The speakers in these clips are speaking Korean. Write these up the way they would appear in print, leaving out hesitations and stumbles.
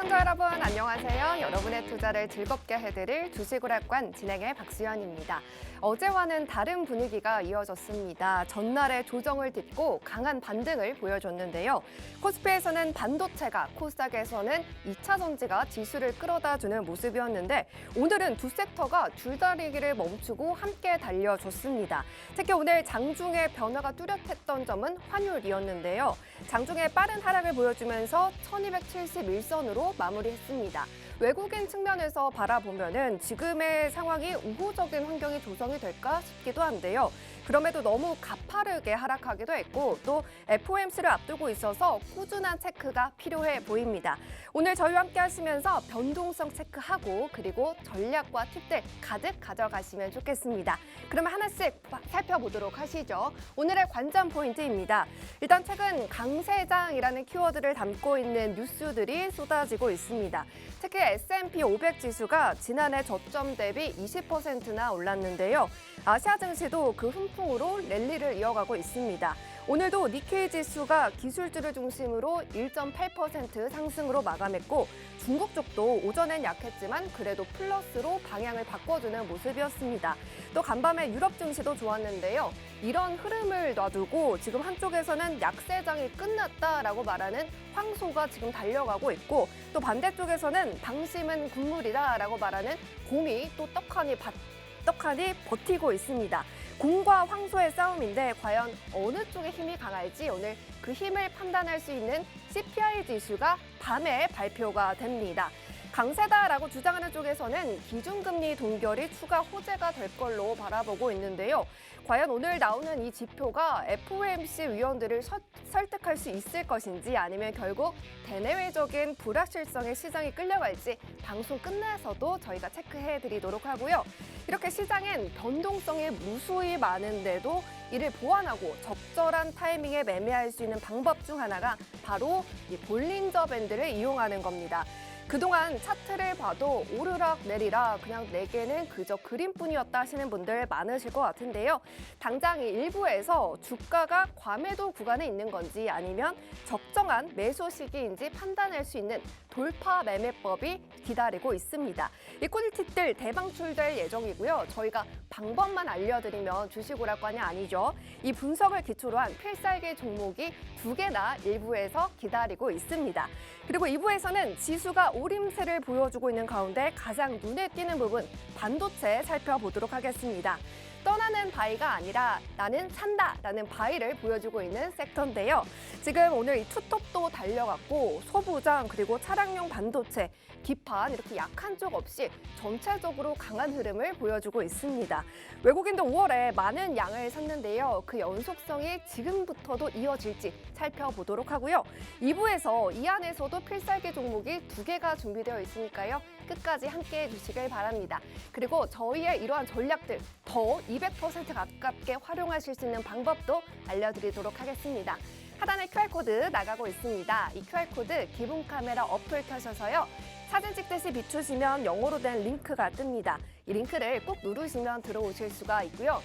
시청자 여러분 안녕하세요. 여러분의 투자를 즐겁게 해드릴 주식오락관 진행의 박수연입니다. 어제와는 다른 분위기가 이어졌습니다. 전날의 조정을 딛고 강한 반등을 보여줬는데요. 코스피에서는 반도체가, 코스닥에서는 2차 전지가 지수를 끌어다주는 모습이었는데 오늘은 두 섹터가 줄다리기를 멈추고 함께 달려줬습니다. 특히 오늘 장중에 변화가 뚜렷했던 점은 환율이었는데요. 장중에 빠른 하락을 보여주면서 1271선으로 마무리했습니다. 외국인 측면에서 바라보면은 지금의 상황이 우호적인 환경이 조성이 될까 싶기도 한데요. 그럼에도 너무 가파르게 하락하기도 했고 또 FOMC를 앞두고 있어서 꾸준한 체크가 필요해 보입니다. 오늘 저희와 함께 하시면서 변동성 체크하고 그리고 전략과 팁들 가득 가져가시면 좋겠습니다. 그러면 하나씩 살펴보도록 하시죠. 오늘의 관전 포인트입니다. 일단 최근 강세장이라는 키워드를 담고 있는 뉴스들이 쏟아지고 있습니다. 특히 S&P 500 지수가 지난해 저점 대비 20%나 올랐는데요. 아시아 증시도 그 훈풍으로 랠리를 이어가고 있습니다. 오늘도 니케이 지수가 기술주를 중심으로 1.8% 상승으로 마감했고 중국 쪽도 오전엔 약했지만 그래도 플러스로 방향을 바꿔주는 모습이었습니다. 또 간밤에 유럽 증시도 좋았는데요. 이런 흐름을 놔두고 지금 한쪽에서는 약세장이 끝났다라고 말하는 황소가 지금 달려가고 있고 또 반대쪽에서는 방심은 국물이다라고 말하는 곰이 또 떡하니 버티고 있습니다. 곰과 황소의 싸움인데 과연 어느 쪽의 힘이 강할지 오늘 그 힘을 판단할 수 있는 CPI 지수가 밤에 발표가 됩니다. 강세다라고 주장하는 쪽에서는 기준금리 동결이 추가 호재가 될 걸로 바라보고 있는데요. 과연 오늘 나오는 이 지표가 FOMC 위원들을 설득할 수 있을 것인지 아니면 결국 대내외적인 불확실성에 시장이 끌려갈지 방송 끝나서도 저희가 체크해드리도록 하고요. 이렇게 시장엔 변동성이 무수히 많은데도 이를 보완하고 적절한 타이밍에 매매할 수 있는 방법 중 하나가 바로 이 볼린저 밴드를 이용하는 겁니다. 그동안 차트를 봐도 오르락 내리락 그냥 내게는 그저 그림뿐이었다 하시는 분들 많으실 것 같은데요. 당장 일부에서 주가가 과매도 구간에 있는 건지 아니면 적정한 매수 시기인지 판단할 수 있는 돌파 매매법이 기다리고 있습니다. 이 꿀팁들 대방출될 예정이고요. 저희가 방법만 알려드리면 주식오락관이 아니죠. 이 분석을 기초로 한 필살기 종목이 2개나 일부에서 기다리고 있습니다. 그리고 2부에서는 지수가 오림세를 보여주고 있는 가운데 가장 눈에 띄는 부분 반도체 살펴보도록 하겠습니다. 떠나는 바이가 아니라 나는 산다라는 바이를 보여주고 있는 섹터인데요. 지금 오늘 이 투톱도 달려갔고 소부장 그리고 차량용 반도체, 기판 이렇게 약한 쪽 없이 전체적으로 강한 흐름을 보여주고 있습니다. 외국인도 5월에 많은 양을 샀는데요. 그 연속성이 지금부터도 이어질지 살펴보도록 하고요. 2부에서 이 안에서도 필살기 종목이 2개가 준비되어 있으니까요. 끝까지 함께해 주시길 바랍니다. 그리고 저희의 이러한 전략들 더 200% 가깝게 활용하실 수 있는 방법도 알려드리도록 하겠습니다. 하단에 QR코드 나가고 있습니다. 이 QR코드 기본 카메라 어플 켜셔서요. 사진 찍듯이 비추시면 영어로 된 링크가 뜹니다. 이 링크를 꼭 누르시면 들어오실 수가 있고요.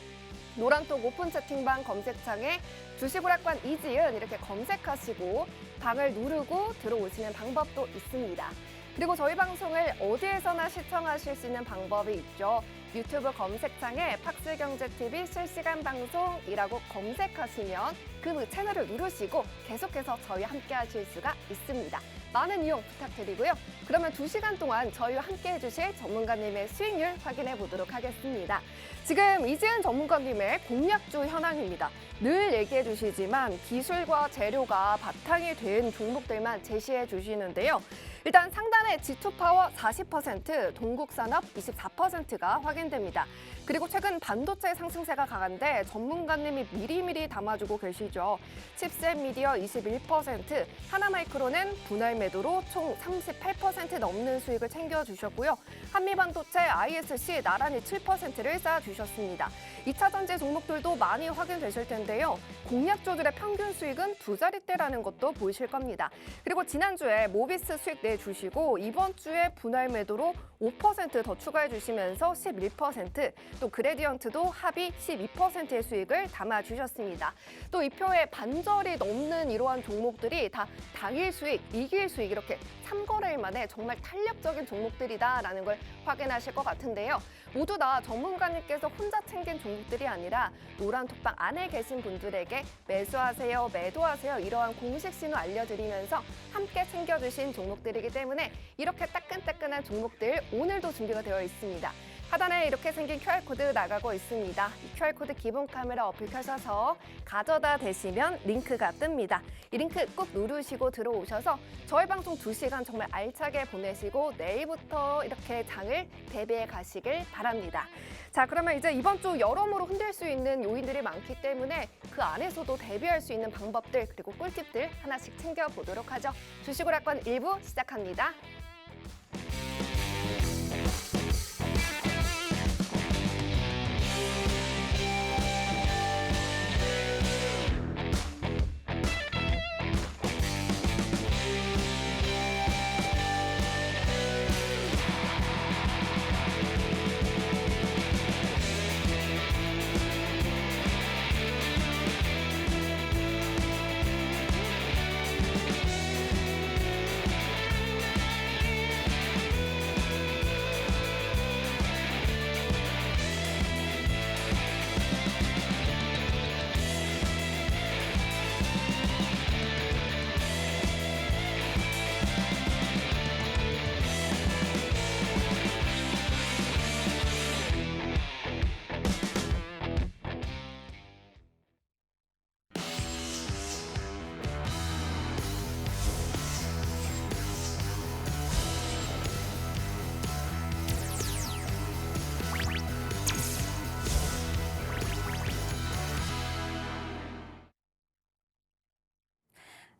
노란톡 오픈 채팅방 검색창에 주식오락관 이지은 이렇게 검색하시고 방을 누르고 들어오시는 방법도 있습니다. 그리고 저희 방송을 어디에서나 시청하실 수 있는 방법이 있죠. 유튜브 검색창에 팍스경제TV 실시간 방송이라고 검색하시면 그 채널을 누르시고 계속해서 저희와 함께 하실 수가 있습니다. 많은 이용 부탁드리고요. 그러면 2시간 동안 저희와 함께 해주실 전문가님의 수익률 확인해 보도록 하겠습니다. 지금 이지은 전문가님의 공략주 현황입니다. 늘 얘기해 주시지만 기술과 재료가 바탕이 된 종목들만 제시해 주시는데요. 일단 상단에 G2파워 40%, 동국산업 24%가 확인됩니다. 그리고 최근 반도체 상승세가 강한데 전문가님이 미리미리 담아주고 계시죠. 칩셋 미디어 21%, 하나마이크로는 분할 매도로 총 38% 넘는 수익을 챙겨주셨고요. 한미반도체 ISC 나란히 7%를 쌓아주셨습니다. 2차 전지 종목들도 많이 확인되실 텐데요. 공략주들의 평균 수익은 2자릿대라는 것도 보이실 겁니다. 그리고 지난주에 모비스 수익 내 주시고 이번 주에 분할 매도로 5%더 추가해 주시면서 11%, 또 그레디언트도 합의 12%의 수익을 담아 주셨습니다. 또 이 표에 반절이 넘는 이러한 종목들이 다 당일 수익, 이길 수익 이렇게 3거래일 만에 정말 탄력적인 종목들이다라는 걸 확인하실 것 같은데요. 모두 다 전문가님께서 혼자 챙긴 종목들이 아니라 노란톡방 안에 계신 분들에게 매수하세요, 매도하세요 이러한 공식 신호 알려드리면서 함께 챙겨주신 종목들이기 때문에 이렇게 따끈따끈한 종목들 오늘도 준비가 되어 있습니다. 하단에 이렇게 생긴 QR코드 나가고 있습니다. 이 QR코드 기본 카메라 어플 켜셔서 가져다 대시면 링크가 뜹니다. 이 링크 꾹 누르시고 들어오셔서 저희 방송 2시간 정말 알차게 보내시고 내일부터 이렇게 장을 대비해 가시길 바랍니다. 자, 그러면 이제 이번 주 여러모로 흔들 수 있는 요인들이 많기 때문에 그 안에서도 대비할 수 있는 방법들 그리고 꿀팁들 하나씩 챙겨보도록 하죠. 주식오락관 1부 시작합니다.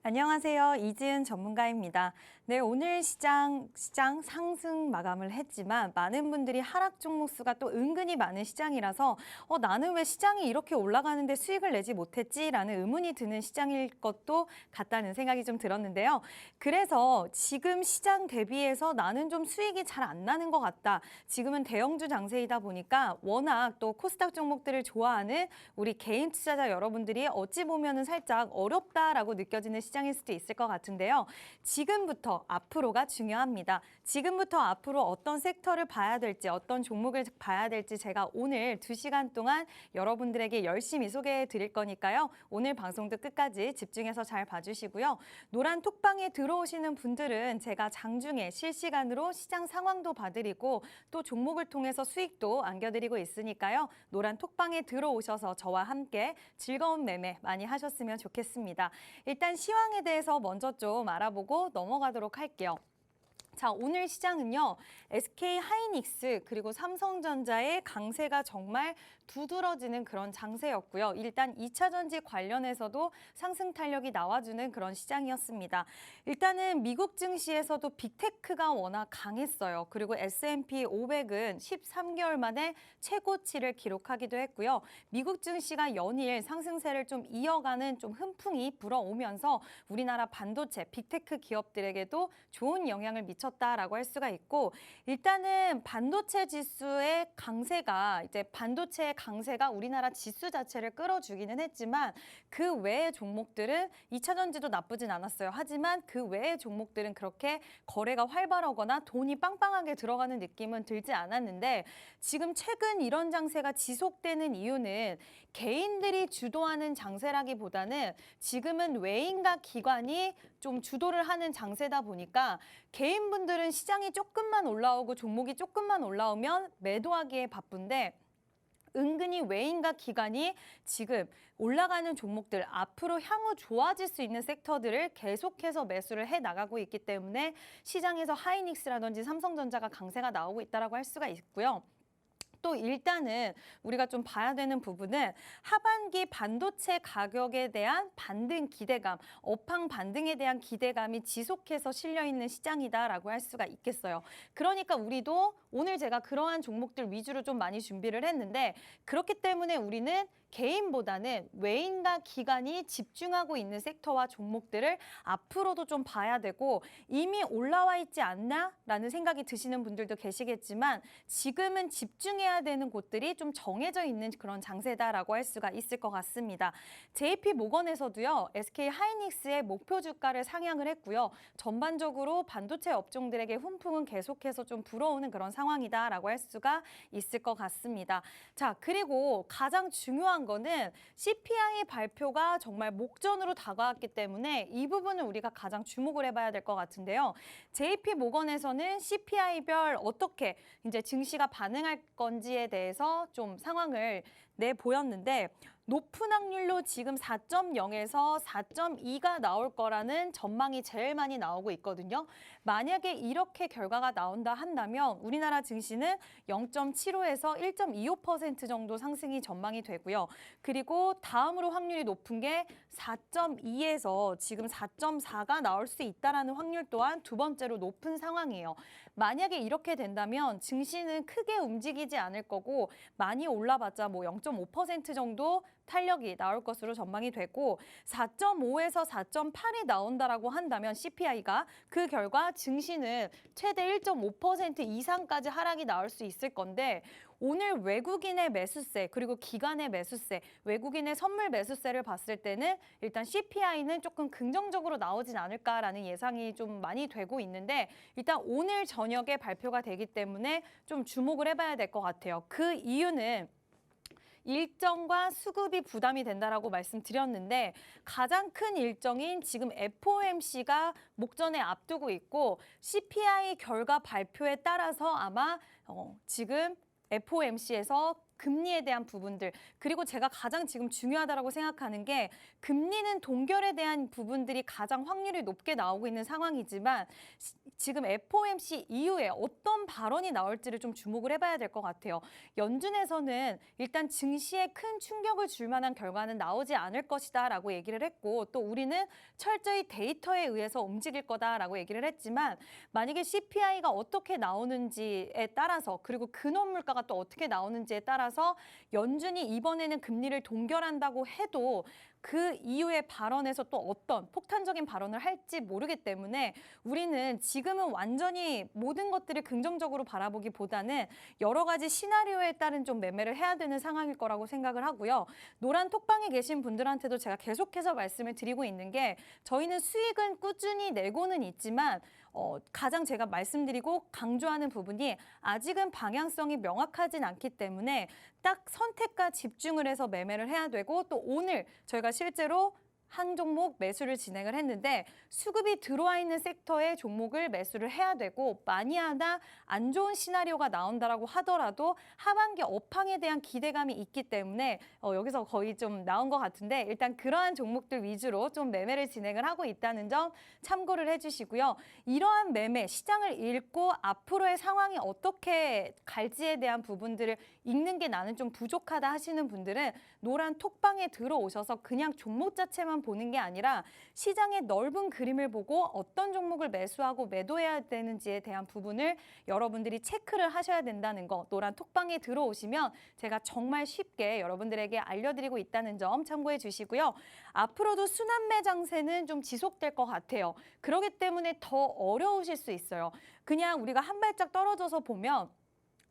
안녕하세요. 이지은 전문가입니다. 네, 오늘 시장 상승 마감을 했지만 많은 분들이 하락 종목 수가 또 은근히 많은 시장이라서 나는 왜 시장이 이렇게 올라가는데 수익을 내지 못했지? 라는 의문이 드는 시장일 것도 같다는 생각이 좀 들었는데요. 그래서 지금 시장 대비해서 나는 좀 수익이 잘 안 나는 것 같다. 지금은 대형주 장세이다 보니까 워낙 또 코스닥 종목들을 좋아하는 우리 개인 투자자 여러분들이 어찌 보면은 살짝 어렵다라고 느껴지는 시장일 수도 있을 것 같은데요. 지금부터 앞으로가 중요합니다. 지금부터 앞으로 어떤 섹터를 봐야 될지, 어떤 종목을 봐야 될지 제가 오늘 2시간 동안 여러분들에게 열심히 소개해 드릴 거니까요. 오늘 방송도 끝까지 집중해서 잘 봐주시고요. 노란 톡방에 들어오시는 분들은 제가 장중에 실시간으로 시장 상황도 봐드리고 또 종목을 통해서 수익도 안겨드리고 있으니까요. 노란 톡방에 들어오셔서 저와 함께 즐거운 매매 많이 하셨으면 좋겠습니다. 일단 시황에 대해서 먼저 좀 알아보고 넘어가도록 할게요. 자, 오늘 시장은요. SK 하이닉스 그리고 삼성전자의 강세가 정말 두드러지는 그런 장세였고요. 일단 2차 전지 관련해서도 상승 탄력이 나와주는 그런 시장이었습니다. 일단은 미국 증시에서도 빅테크가 워낙 강했어요. 그리고 S&P 500은 13개월 만에 최고치를 기록하기도 했고요. 미국 증시가 연일 상승세를 좀 이어가는 좀 훈풍이 불어오면서 우리나라 반도체 빅테크 기업들에게도 좋은 영향을 미쳤다라고 할 수가 있고, 일단은 반도체 지수의 강세가 반도체의 강세가 우리나라 지수 자체를 끌어주기는 했지만 그 외의 종목들은 2차 전지도 나쁘진 않았어요. 하지만 그 외의 종목들은 그렇게 거래가 활발하거나 돈이 빵빵하게 들어가는 느낌은 들지 않았는데, 지금 최근 이런 장세가 지속되는 이유는 개인들이 주도하는 장세라기보다는 지금은 외인과 기관이 좀 주도를 하는 장세다 보니까 개인분들은 시장이 조금만 올라오고 종목이 조금만 올라오면 매도하기에 바쁜데, 은근히 외인과 기관이 지금 올라가는 종목들, 앞으로 향후 좋아질 수 있는 섹터들을 계속해서 매수를 해나가고 있기 때문에 시장에서 하이닉스라든지 삼성전자가 강세가 나오고 있다고 할 수가 있고요. 또 일단은 우리가 좀 봐야 되는 부분은 하반기 반도체 가격에 대한 반등 기대감, 업황 반등에 대한 기대감이 지속해서 실려있는 시장이다라고 할 수가 있겠어요. 그러니까 우리도 오늘 제가 그러한 종목들 위주로 좀 많이 준비를 했는데, 그렇기 때문에 우리는 개인보다는 외인과 기관이 집중하고 있는 섹터와 종목들을 앞으로도 좀 봐야 되고 이미 올라와 있지 않나라는 생각이 드시는 분들도 계시겠지만 지금은 집중해야 되는 곳들이 좀 정해져 있는 그런 장세다라고 할 수가 있을 것 같습니다. JP 모건에서도요, SK 하이닉스의 목표 주가를 상향을 했고요. 전반적으로 반도체 업종들에게 훈풍은 계속해서 좀 불어오는 그런 상황이다라고 할 수가 있을 것 같습니다. 자, 그리고 가장 중요한 거는 CPI 발표가 정말 목전으로 다가왔기 때문에 이 부분을 우리가 가장 주목을 해봐야 될 것 같은데요. JP 모건에서는 CPI별 어떻게 이제 증시가 반응할 건지에 대해서 좀 상황을 내보였는데 높은 확률로 지금 4.0에서 4.2가 나올 거라는 전망이 제일 많이 나오고 있거든요. 만약에 이렇게 결과가 나온다 한다면 우리나라 증시는 0.75에서 1.25% 정도 상승이 전망이 되고요. 그리고 다음으로 확률이 높은 게 4.2에서 지금 4.4가 나올 수 있다라는 확률 또한 두 번째로 높은 상황이에요. 만약에 이렇게 된다면 증시는 크게 움직이지 않을 거고 많이 올라봤자 뭐 0.5% 정도 탄력이 나올 것으로 전망이 되고 4.5에서 4.8이 나온다라고 한다면 CPI가 그 결과 증시는 최대 1.5% 이상까지 하락이 나올 수 있을 건데 오늘 외국인의 매수세 그리고 기관의 매수세, 외국인의 선물 매수세를 봤을 때는 일단 CPI는 조금 긍정적으로 나오진 않을까라는 예상이 좀 많이 되고 있는데 일단 오늘 저녁에 발표가 되기 때문에 좀 주목을 해봐야 될 것 같아요. 그 이유는 일정과 수급이 부담이 된다라고 말씀드렸는데 가장 큰 일정인 지금 FOMC가 목전에 앞두고 있고 CPI 결과 발표에 따라서 아마 지금 FOMC에서 금리에 대한 부분들 그리고 제가 가장 지금 중요하다고 생각하는 게 금리는 동결에 대한 부분들이 가장 확률이 높게 나오고 있는 상황이지만 지금 FOMC 이후에 어떤 발언이 나올지를 좀 주목을 해봐야 될 것 같아요. 연준에서는 일단 증시에 큰 충격을 줄 만한 결과는 나오지 않을 것이다라고 얘기를 했고 또 우리는 철저히 데이터에 의해서 움직일 거다라고 얘기를 했지만 만약에 CPI가 어떻게 나오는지에 따라서 그리고 근원 물가가 또 어떻게 나오는지에 따라서 연준이 이번에는 금리를 동결한다고 해도 그 이후의 발언에서 또 어떤 폭탄적인 발언을 할지 모르기 때문에 우리는 지금은 완전히 모든 것들을 긍정적으로 바라보기보다는 여러 가지 시나리오에 따른 좀 매매를 해야 되는 상황일 거라고 생각을 하고요. 노란 톡방에 계신 분들한테도 제가 계속해서 말씀을 드리고 있는 게 저희는 수익은 꾸준히 내고는 있지만 가장 제가 말씀드리고 강조하는 부분이 아직은 방향성이 명확하진 않기 때문에 딱 선택과 집중을 해서 매매를 해야 되고 또 오늘 저희가 실제로 한 종목 매수를 진행을 했는데 수급이 들어와 있는 섹터의 종목을 매수를 해야 되고 많이 하나 안 좋은 시나리오가 나온다라고 하더라도 하반기 업황에 대한 기대감이 있기 때문에 여기서 거의 좀 나온 것 같은데 일단 그러한 종목들 위주로 좀 매매를 진행을 하고 있다는 점 참고를 해주시고요. 이러한 매매, 시장을 읽고 앞으로의 상황이 어떻게 갈지에 대한 부분들을 읽는 게 나는 좀 부족하다 하시는 분들은 노란 톡방에 들어오셔서 그냥 종목 자체만 보는 게 아니라 시장의 넓은 그림을 보고 어떤 종목을 매수하고 매도해야 되는지에 대한 부분을 여러분들이 체크를 하셔야 된다는 거 노란 톡방에 들어오시면 제가 정말 쉽게 여러분들에게 알려드리고 있다는 점 참고해 주시고요. 앞으로도 순환매 장세는 좀 지속될 것 같아요. 그렇기 때문에 더 어려우실 수 있어요. 그냥 우리가 한 발짝 떨어져서 보면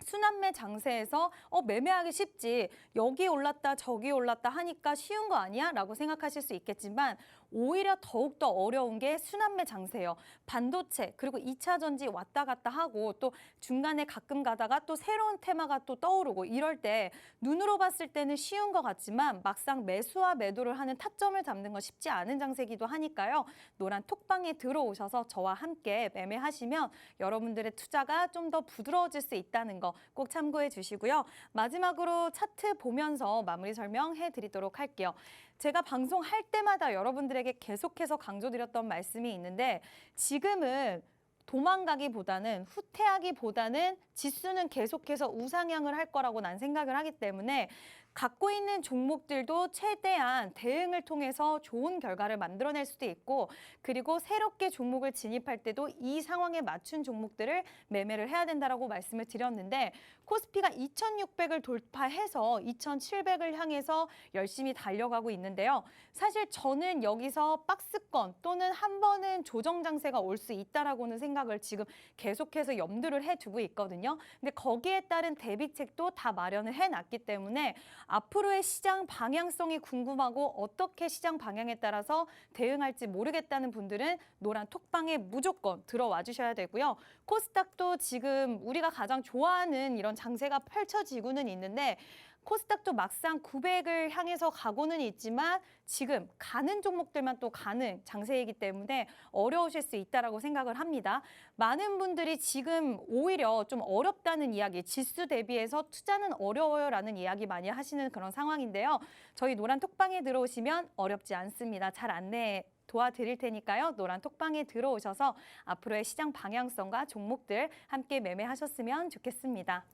순환매 장세에서 매매하기 쉽지 여기 올랐다 저기 올랐다 하니까 쉬운 거 아니야? 라고 생각하실 수 있겠지만 오히려 더욱더 어려운 게 순환매 장세예요. 반도체 그리고 2차 전지 왔다 갔다 하고 또 중간에 가끔 가다가 또 새로운 테마가 또 떠오르고 이럴 때 눈으로 봤을 때는 쉬운 것 같지만 막상 매수와 매도를 하는 타점을 잡는 건 쉽지 않은 장세기도 하니까요. 노란 톡방에 들어오셔서 저와 함께 매매하시면 여러분들의 투자가 좀 더 부드러워질 수 있다는 거 꼭 참고해 주시고요. 마지막으로 차트 보면서 마무리 설명해 드리도록 할게요. 제가 방송할 때마다 여러분들에게 계속해서 강조드렸던 말씀이 있는데 지금은 도망가기보다는 후퇴하기보다는 지수는 계속해서 우상향을 할 거라고 난 생각을 하기 때문에 갖고 있는 종목들도 최대한 대응을 통해서 좋은 결과를 만들어낼 수도 있고 그리고 새롭게 종목을 진입할 때도 이 상황에 맞춘 종목들을 매매를 해야 된다라고 말씀을 드렸는데 코스피가 2,600을 돌파해서 2,700을 향해서 열심히 달려가고 있는데요. 사실 저는 여기서 박스권 또는 한 번은 조정 장세가 올 수 있다라고는 생각을 지금 계속해서 염두를 해두고 있거든요. 근데 거기에 따른 대비책도 다 마련을 해놨기 때문에 앞으로의 시장 방향성이 궁금하고 어떻게 시장 방향에 따라서 대응할지 모르겠다는 분들은 노란 톡방에 무조건 들어와 주셔야 되고요. 코스닥도 지금 우리가 가장 좋아하는 이런 장세가 펼쳐지고는 있는데 코스닥도 막상 900을 향해서 가고는 있지만 지금 가는 종목들만 또 가는 장세이기 때문에 어려우실 수 있다라고 생각을 합니다. 많은 분들이 지금 오히려 좀 어렵다는 이야기, 지수 대비해서 투자는 어려워요라는 이야기 많이 하시는 그런 상황인데요. 저희 노란 톡방에 들어오시면 어렵지 않습니다. 잘 안내 도와드릴 테니까요. 노란 톡방에 들어오셔서 앞으로의 시장 방향성과 종목들 함께 매매하셨으면 좋겠습니다.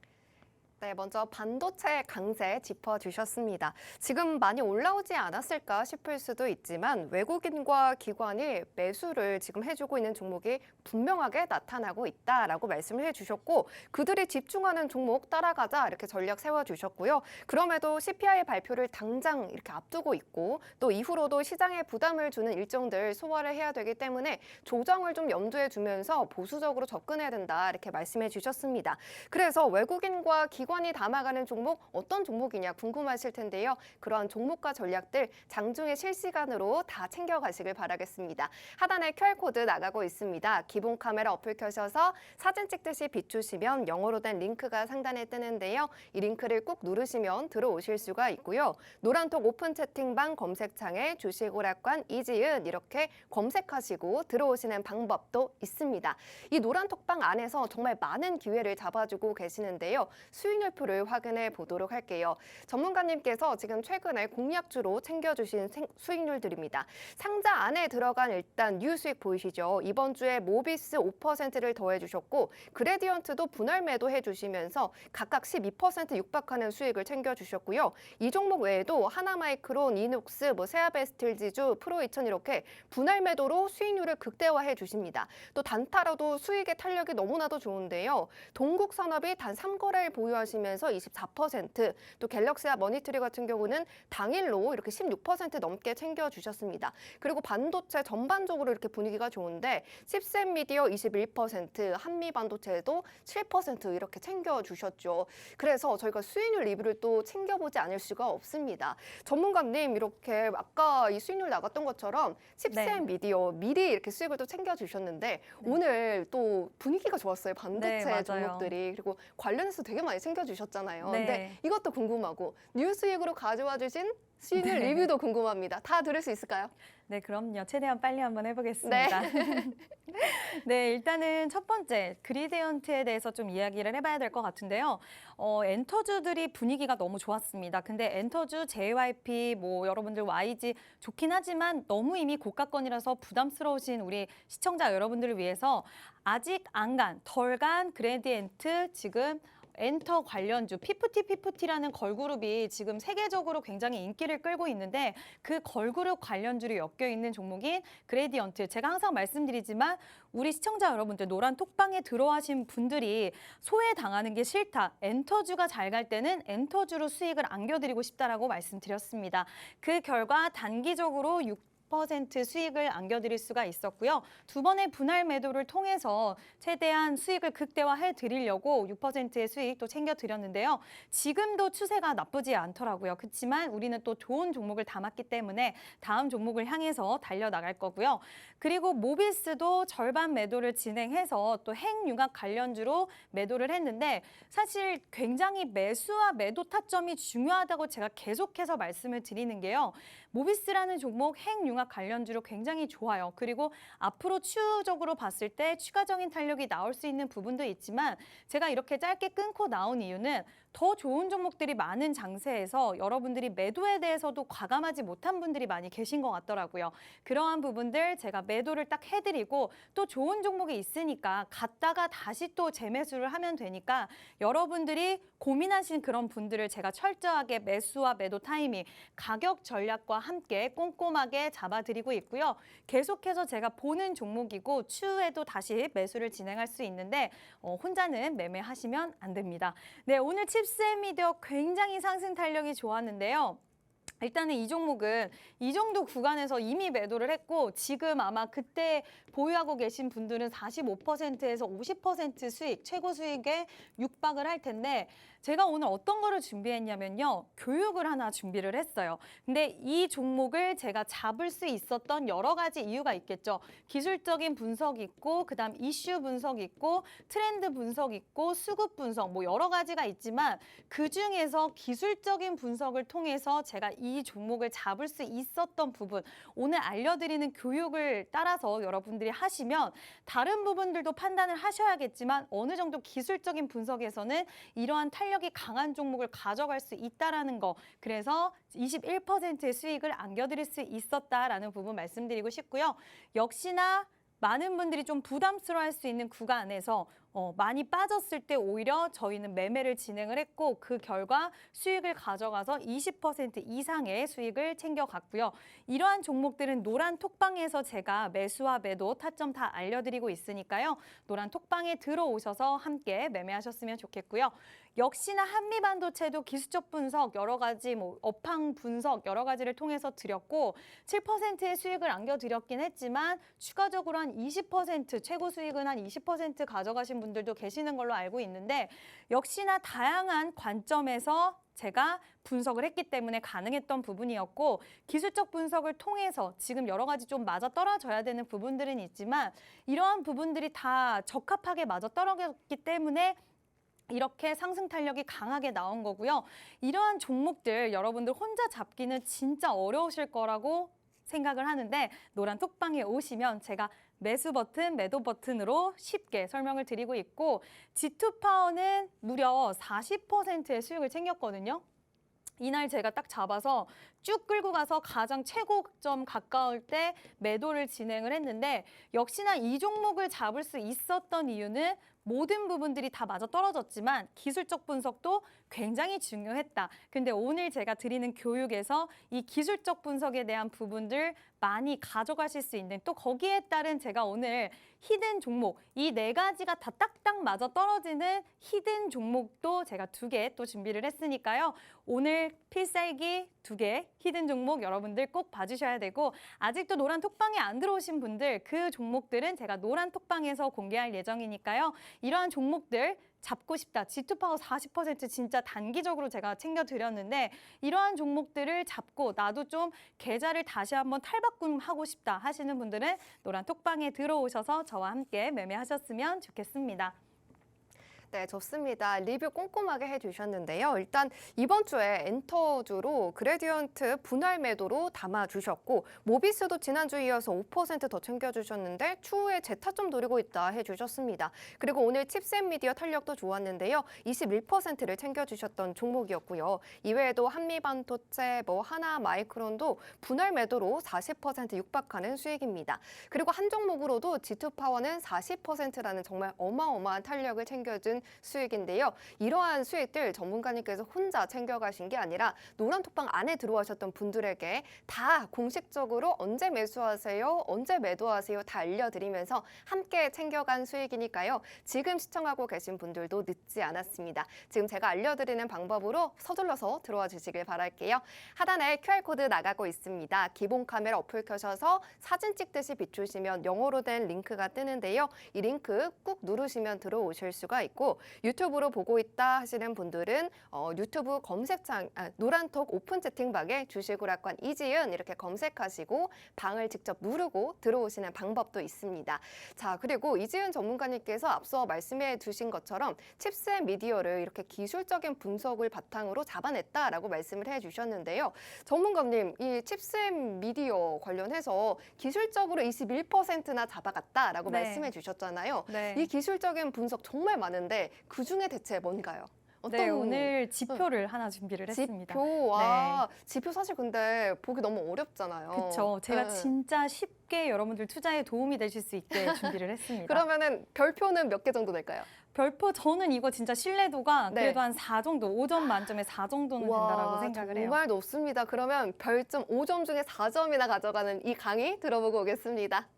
네, 먼저 반도체 강세 짚어주셨습니다. 지금 많이 올라오지 않았을까 싶을 수도 있지만 외국인과 기관이 매수를 지금 해주고 있는 종목이 분명하게 나타나고 있다라고 말씀을 해주셨고 그들이 집중하는 종목 따라가자 이렇게 전략 세워주셨고요. 그럼에도 CPI 발표를 당장 이렇게 앞두고 있고 또 이후로도 시장에 부담을 주는 일정들 소화를 해야 되기 때문에 조정을 좀 염두에 두면서 보수적으로 접근해야 된다 이렇게 말씀해 주셨습니다. 그래서 외국인과 기관이 담아가는 종목 어떤 종목이냐 궁금하실 텐데요. 그러한 종목과 전략들 장중에 실시간으로 다 챙겨가시길 바라겠습니다. 하단에 QR코드 나가고 있습니다. 기본 카메라 어플 켜셔서 사진 찍듯이 비추시면 영어로 된 링크가 상단에 뜨는데요. 이 링크를 꾹 누르시면 들어오실 수가 있고요. 노란톡 오픈 채팅방 검색창에 주식오락관 이지은 이렇게 검색하시고 들어오시는 방법도 있습니다. 이 노란톡방 안에서 정말 많은 기회를 잡아주고 계시는데요. 수익률표를 확인해 보도록 할게요. 전문가님께서 지금 최근에 공약주로 챙겨주신 수익률들입니다. 상자 안에 들어간 일단 뉴수익 보이시죠? 이번 주에 모비스 5%를 더해주셨고 그레디언트도 분할 매도해 주시면서 각각 12% 육박하는 수익을 챙겨주셨고요. 이 종목 외에도 하나마이크론, 이눅스, 세아베스틸지주, 프로2000 이렇게 분할 매도로 수익률을 극대화해 주십니다. 또 단타로도 수익의 탄력이 너무나도 좋은데요. 동국산업이 단 3거래를 보유하시면서 24%, 또 갤럭시와 머니트리 같은 경우는 당일로 이렇게 16% 넘게 챙겨주셨습니다. 그리고 반도체 전반적으로 이렇게 분위기가 좋은데 칩셋 미디어 21%, 한미 반도체도 7% 이렇게 챙겨주셨죠. 그래서 저희가 수익률 리뷰를 또 챙겨보지 않을 수가 없습니다. 전문가님 이렇게 아까 이 수익률 나갔던 것처럼 칩셋 미디어 미리 이렇게 수익을 또 챙겨주셨는데 오늘 또 분위기가 좋았어요. 반도체 종목들이. 그리고 관련해서 되게 많이 챙겨주셨잖아요. 근데 이것도 궁금하고 뉴스익으로 가져와 주신 수익률 리뷰도 궁금합니다. 다 들을 수 있을까요? 네, 그럼요. 최대한 빨리 한번 해보겠습니다. 네, 일단은 첫 번째 그리디언트에 대해서 좀 이야기를 해봐야 될 것 같은데요. 엔터주들이 분위기가 너무 좋았습니다. 근데 엔터주, JYP, 여러분들 YG 좋긴 하지만 너무 이미 고가권이라서 부담스러우신 우리 시청자 여러분들을 위해서 아직 안 간, 덜 간 그레디언트 지금 엔터 관련주 피프티라는 걸그룹이 지금 세계적으로 굉장히 인기를 끌고 있는데 그 걸그룹 관련주를 엮여 있는 종목인 그레디언트. 제가 항상 말씀드리지만 우리 시청자 여러분들 노란 톡방에 들어와신 분들이 소외당하는 게 싫다. 엔터주가 잘 갈 때는 엔터주로 수익을 안겨드리고 싶다라고 말씀드렸습니다. 그 결과 단기적으로 6% 수익을 안겨드릴 수가 있었고요. 두 번의 분할 매도를 통해서 최대한 수익을 극대화해 드리려고 6%의 수익 또 챙겨드렸는데요. 지금도 추세가 나쁘지 않더라고요. 그렇지만 우리는 또 좋은 종목을 담았기 때문에 다음 종목을 향해서 달려나갈 거고요. 그리고 모비스도 절반 매도를 진행해서 또 핵융합 관련주로 매도를 했는데 사실 굉장히 매수와 매도 타점이 중요하다고 제가 계속해서 말씀을 드리는 게요. 모비스라는 종목 핵융합 관련주로 굉장히 좋아요. 그리고 앞으로 추후적으로 봤을 때 추가적인 탄력이 나올 수 있는 부분도 있지만 제가 이렇게 짧게 끊고 나온 이유는 더 좋은 종목들이 많은 장세에서 여러분들이 매도에 대해서도 과감하지 못한 분들이 많이 계신 것 같더라고요. 그러한 부분들 제가 매도를 딱 해드리고 또 좋은 종목이 있으니까 갔다가 다시 또 재매수를 하면 되니까 여러분들이 고민하신 그런 분들을 제가 철저하게 매수와 매도 타이밍, 가격 전략과 함께 꼼꼼하게 잡아드리고 있고요. 계속해서 제가 보는 종목이고 추후에도 다시 매수를 진행할 수 있는데 혼자는 매매하시면 안 됩니다. 네, 오늘 칩스앤미디어 굉장히 상승 탄력이 좋았는데요. 일단은 이 종목은 이 정도 구간에서 이미 매도를 했고 지금 아마 그때 보유하고 계신 분들은 45%에서 50% 수익, 최고 수익에 육박을 할 텐데 제가 오늘 어떤 거를 준비했냐면요. 교육을 하나 준비를 했어요. 근데 이 종목을 제가 잡을 수 있었던 여러 가지 이유가 있겠죠. 기술적인 분석 있고 그다음 이슈 분석 있고 트렌드 분석 있고 수급 분석 뭐 여러 가지가 있지만 그중에서 기술적인 분석을 통해서 제가 이 종목을 잡을 수 있었던 부분 오늘 알려드리는 교육을 따라서 여러분들이 하시면 다른 부분들도 판단을 하셔야겠지만 어느 정도 기술적인 분석에서는 이러한 탄력이 강한 종목을 가져갈 수 있다라는 거 그래서 21%의 수익을 안겨드릴 수 있었다라는 부분 말씀드리고 싶고요. 역시나 많은 분들이 좀 부담스러워할 수 있는 구간에서 많이 빠졌을 때 오히려 저희는 매매를 진행을 했고 그 결과 수익을 가져가서 20% 이상의 수익을 챙겨갔고요. 이러한 종목들은 노란 톡방에서 제가 매수와 매도 타점 다 알려드리고 있으니까요. 노란 톡방에 들어오셔서 함께 매매하셨으면 좋겠고요. 역시나 한미반도체도 기술적 분석 여러 가지 뭐 업황 분석 여러 가지를 통해서 드렸고 7%의 수익을 안겨드렸긴 했지만 추가적으로 한 20% 최고 수익은 한 20% 가져가신 분들도 계시는 걸로 알고 있는데 역시나 다양한 관점에서 제가 분석을 했기 때문에 가능했던 부분이었고 기술적 분석을 통해서 지금 여러 가지 좀 맞아떨어져야 되는 부분들은 있지만 이러한 부분들이 다 적합하게 맞아떨어졌기 때문에 이렇게 상승 탄력이 강하게 나온 거고요. 이러한 종목들 여러분들 혼자 잡기는 진짜 어려우실 거라고 생각을 하는데 노란 톡방에 오시면 제가 매수 버튼, 매도 버튼으로 쉽게 설명을 드리고 있고 G2파워는 무려 40%의 수익을 챙겼거든요. 이날 제가 딱 잡아서 쭉 끌고 가서 가장 최고점 가까울 때 매도를 진행을 했는데 역시나 이 종목을 잡을 수 있었던 이유는 모든 부분들이 다 맞아 떨어졌지만 기술적 분석도 굉장히 중요했다. 근데 오늘 제가 드리는 교육에서 이 기술적 분석에 대한 부분들 많이 가져가실 수 있는 또 거기에 따른 제가 오늘 히든 종목 이 네 가지가 다 딱딱 맞아 떨어지는 히든 종목도 제가 2개 또 준비를 했으니까요. 오늘 필살기 2개 히든 종목 여러분들 꼭 봐주셔야 되고 아직도 노란 톡방에 안 들어오신 분들 그 종목들은 제가 노란 톡방에서 공개할 예정이니까요. 이러한 종목들 잡고 싶다. G2파워 40% 진짜 단기적으로 제가 챙겨드렸는데 이러한 종목들을 잡고 나도 좀 계좌를 다시 한번 탈바꿈하고 싶다 하시는 분들은 노란 톡방에 들어오셔서 저와 함께 매매하셨으면 좋겠습니다. 네, 좋습니다. 리뷰 꼼꼼하게 해주셨는데요. 일단 이번 주에 엔터주로 그레디언트 분할 매도로 담아주셨고 모비스도 지난주 이어서 5%더 챙겨주셨는데 추후에 재타점 노리고 있다 해주셨습니다. 그리고 오늘 칩스앤미디어 탄력도 좋았는데요. 21%를 챙겨주셨던 종목이었고요. 이외에도 한미반도체, 하나 마이크론도 분할 매도로 40% 육박하는 수익입니다. 그리고 한 종목으로도 G2파워는 40%라는 정말 어마어마한 탄력을 챙겨준 수익인데요. 이러한 수익들 전문가님께서 혼자 챙겨가신 게 아니라 노란톡방 안에 들어오셨던 분들에게 다 공식적으로 언제 매수하세요, 언제 매도하세요 다 알려드리면서 함께 챙겨간 수익이니까요. 지금 시청하고 계신 분들도 늦지 않았습니다. 지금 제가 알려드리는 방법으로 서둘러서 들어와 주시길 바랄게요. 하단에 QR코드 나가고 있습니다. 기본 카메라 어플 켜셔서 사진 찍듯이 비추시면 영어로 된 링크가 뜨는데요. 이 링크 꾹 누르시면 들어오실 수가 있고 있고 유튜브로 보고 있다 하시는 분들은 유튜브 검색창 노란톡 오픈 채팅방에 주식오락관 이지은 이렇게 검색하시고 방을 직접 누르고 들어오시는 방법도 있습니다. 자, 그리고 이지은 전문가님께서 앞서 말씀해 주신 것처럼 칩셋 미디어를 이렇게 기술적인 분석을 바탕으로 잡아냈다라고 말씀을 해주셨는데요. 전문가님, 이 칩셋 미디어 관련해서 기술적으로 21%나 잡아갔다라고 네. 말씀해 주셨잖아요. 네. 이 기술적인 분석 정말 많은데 그중에 대체 뭔가요? 네, 오늘 지표를 하나 준비를 했습니다. 지표, 지표 사실 근데 보기 너무 어렵잖아요. 그렇죠. 제가 네. 진짜 쉽게 여러분들 투자에 도움이 되실 수 있게 준비를 했습니다. 그러면은 별표는 몇 개 정도 될까요? 별표 저는 이거 진짜 신뢰도가 네. 그래도 한 4 정도, 5점 만점에 4 정도는 된다라고 생각을 해요. 정말 높습니다. 그러면 별점 5점 중에 4점이나 가져가는 이 강의 들어보고 오겠습니다.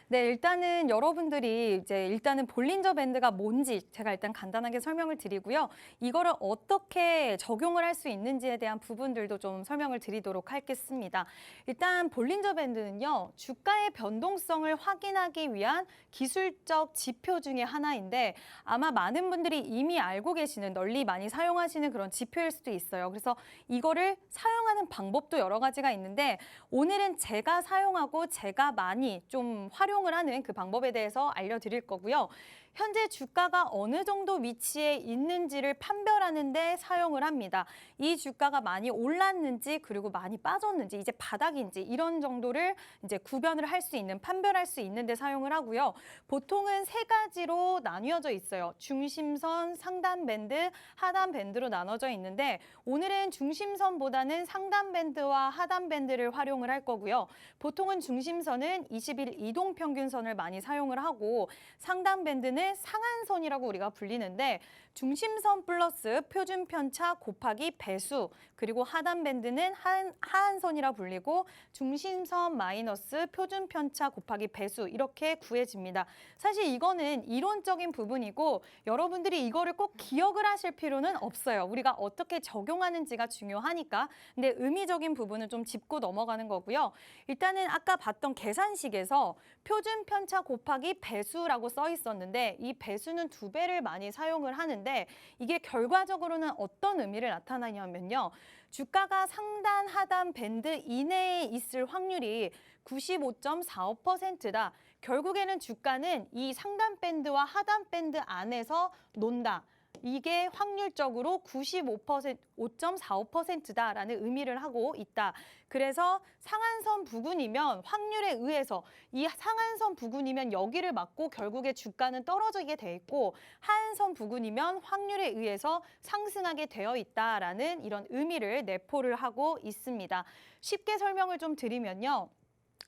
네, 일단은 여러분들이 일단은 볼린저 밴드가 뭔지 제가 일단 간단하게 설명을 드리고요. 이거를 어떻게 적용을 할 수 있는지에 대한 부분들도 좀 설명을 드리도록 하겠습니다. 일단 볼린저 밴드는요, 주가의 변동성을 확인하기 위한 기술적 지표 중에 하나인데 아마 많은 분들이 이미 알고 계시는 널리 많이 사용하시는 그런 지표일 수도 있어요. 그래서 이거를 사용하는 방법도 여러 가지가 있는데 오늘은 제가 사용하고 제가 많이 좀 활용을 하는 그 방법에 대해서 알려드릴 거고요. 현재 주가가 어느 정도 위치에 있는지를 판별하는 데 사용을 합니다. 이 주가가 많이 올랐는지 그리고 많이 빠졌는지 이제 바닥인지 이런 정도를 이제 구별을 할 수 있는 판별할 수 있는 데 사용을 하고요. 보통은 세 가지로 나뉘어져 있어요. 중심선, 상단 밴드, 하단 밴드로 나눠져 있는데 오늘은 중심선보다는 상단 밴드와 하단 밴드를 활용을 할 거고요. 보통은 중심선은 20일 이동평균선을 많이 사용을 하고 상단 밴드는 상한선이라고 우리가 불리는데 중심선 플러스 표준 편차 곱하기 배수 그리고 하단 밴드는 하한선이라 불리고 중심선 마이너스 표준 편차 곱하기 배수 이렇게 구해집니다. 사실 이거는 이론적인 부분이고 여러분들이 이거를 꼭 기억을 하실 필요는 없어요. 우리가 어떻게 적용하는지가 중요하니까. 근데 의미적인 부분은 좀 짚고 넘어가는 거고요. 일단은 아까 봤던 계산식에서 표준 편차 곱하기 배수라고 써 있었는데 이 배수는 2배를 많이 사용을 하는데 이게 결과적으로는 어떤 의미를 나타나냐면요. 주가가 상단, 하단 밴드 이내에 있을 확률이 95.45%다. 결국에는 주가는 이 상단 밴드와 하단 밴드 안에서 논다. 이게 확률적으로 95.45%다라는 의미를 하고 있다. 그래서 상한선 부근이면 확률에 의해서 이 상한선 부근이면 여기를 맞고 결국에 주가는 떨어지게 돼 있고 하한선 부근이면 확률에 의해서 상승하게 되어 있다라는 이런 의미를 내포를 하고 있습니다. 쉽게 설명을 좀 드리면요.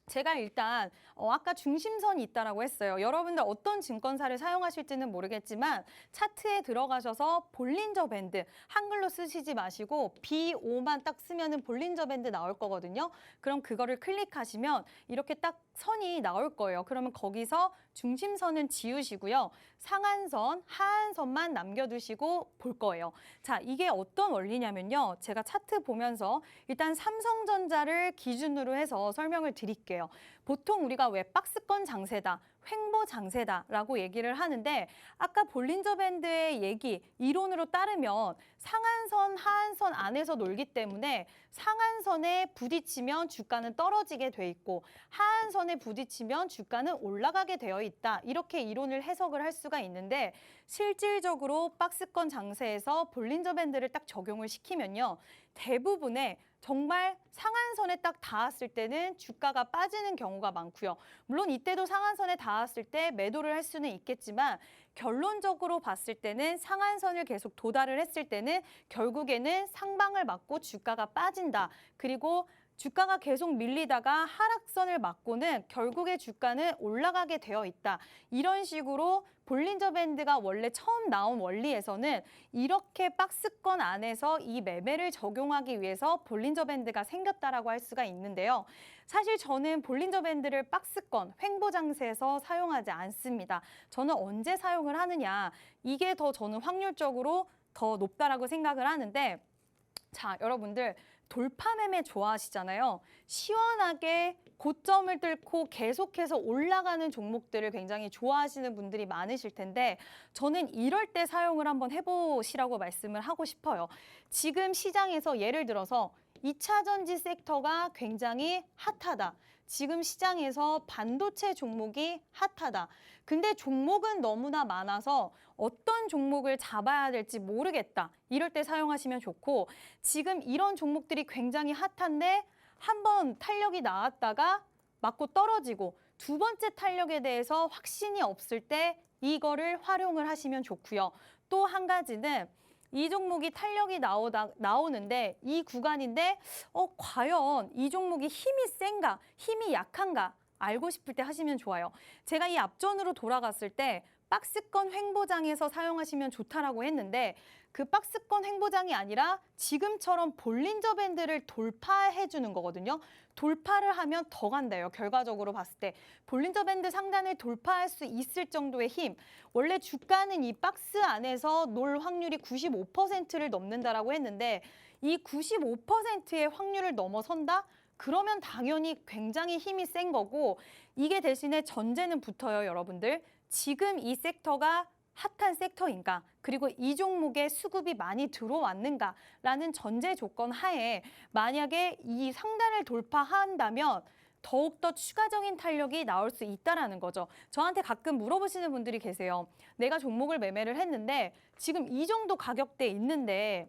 제가 일단 아까 중심선이 있다라고 했어요. 여러분들 어떤 증권사를 사용하실지는 모르겠지만 차트에 들어가셔서 볼린저 밴드 한글로 쓰시지 마시고 B5만 딱 쓰면은 볼린저 밴드 나올 거거든요. 그럼 그거를 클릭하시면 이렇게 딱 선이 나올 거예요. 그러면 거기서 중심선은 지우시고요. 상한선, 하한선만 남겨두시고 볼 거예요. 자, 이게 어떤 원리냐면요. 제가 차트 보면서 일단 삼성전자를 기준으로 해서 설명을 드릴게요. 보통 우리가 왜 박스권 장세다, 횡보 장세다라고 얘기를 하는데 아까 볼린저 밴드의 얘기, 이론으로 따르면 상한선, 하한선 안에서 놀기 때문에 상한선에 부딪히면 주가는 떨어지게 돼 있고 하한선에 부딪히면 주가는 올라가게 되어 있다. 이렇게 이론을 해석을 할 수가 있는데 실질적으로 박스권 장세에서 볼린저 밴드를 딱 적용을 시키면요. 대부분의 정말 상한선에 딱 닿았을 때는 주가가 빠지는 경우가 많고요. 물론 이때도 상한선에 닿았을 때 매도를 할 수는 있겠지만 결론적으로 봤을 때는 상한선을 계속 도달을 했을 때는 결국에는 상방을 맞고 주가가 빠진다. 그리고 주가가 계속 밀리다가 하락선을 맞고는 결국에 주가는 올라가게 되어 있다. 이런 식으로 볼린저 밴드가 원래 처음 나온 원리에서는 이렇게 박스권 안에서 이 매매를 적용하기 위해서 볼린저 밴드가 생겼다라고 할 수가 있는데요. 사실 저는 볼린저 밴드를 박스권, 횡보 장세에서 사용하지 않습니다. 저는 언제 사용을 하느냐, 이게 더 저는 확률적으로 더 높다라고 생각을 하는데 자, 여러분들 돌파 매매 좋아하시잖아요. 시원하게 고점을 뚫고 계속해서 올라가는 종목들을 굉장히 좋아하시는 분들이 많으실 텐데 저는 이럴 때 사용을 한번 해보시라고 말씀을 하고 싶어요. 지금 시장에서 예를 들어서 2차 전지 섹터가 굉장히 핫하다. 지금 시장에서 반도체 종목이 핫하다. 근데 종목은 너무나 많아서 어떤 종목을 잡아야 될지 모르겠다. 이럴 때 사용하시면 좋고 지금 이런 종목들이 굉장히 핫한데 한번 탄력이 나왔다가 맞고 떨어지고 두 번째 탄력에 대해서 확신이 없을 때 이거를 활용을 하시면 좋고요. 또 한 가지는 이 종목이 탄력이 나오는데 이 구간인데 과연 이 종목이 힘이 센가, 힘이 약한가 알고 싶을 때 하시면 좋아요. 제가 이 앞전으로 돌아갔을 때 박스권 횡보장에서 사용하시면 좋다라고 했는데 그 박스권 횡보장이 아니라 지금처럼 볼린저 밴드를 돌파해 주는 거거든요. 돌파를 하면 더 간대요. 결과적으로 봤을 때 볼린저 밴드 상단을 돌파할 수 있을 정도의 힘. 원래 주가는 이 박스 안에서 놀 확률이 95%를 넘는다라고 했는데 이 95%의 확률을 넘어선다? 그러면 당연히 굉장히 힘이 센 거고 이게 대신에 전제는 붙어요, 여러분들. 지금 이 섹터가 핫한 섹터인가 그리고 이 종목에 수급이 많이 들어왔는가라는 전제 조건 하에 만약에 이 상단을 돌파한다면 더욱더 추가적인 탄력이 나올 수 있다라는 거죠. 저한테 가끔 물어보시는 분들이 계세요. 내가 종목을 매매를 했는데 지금 이 정도 가격대에 있는데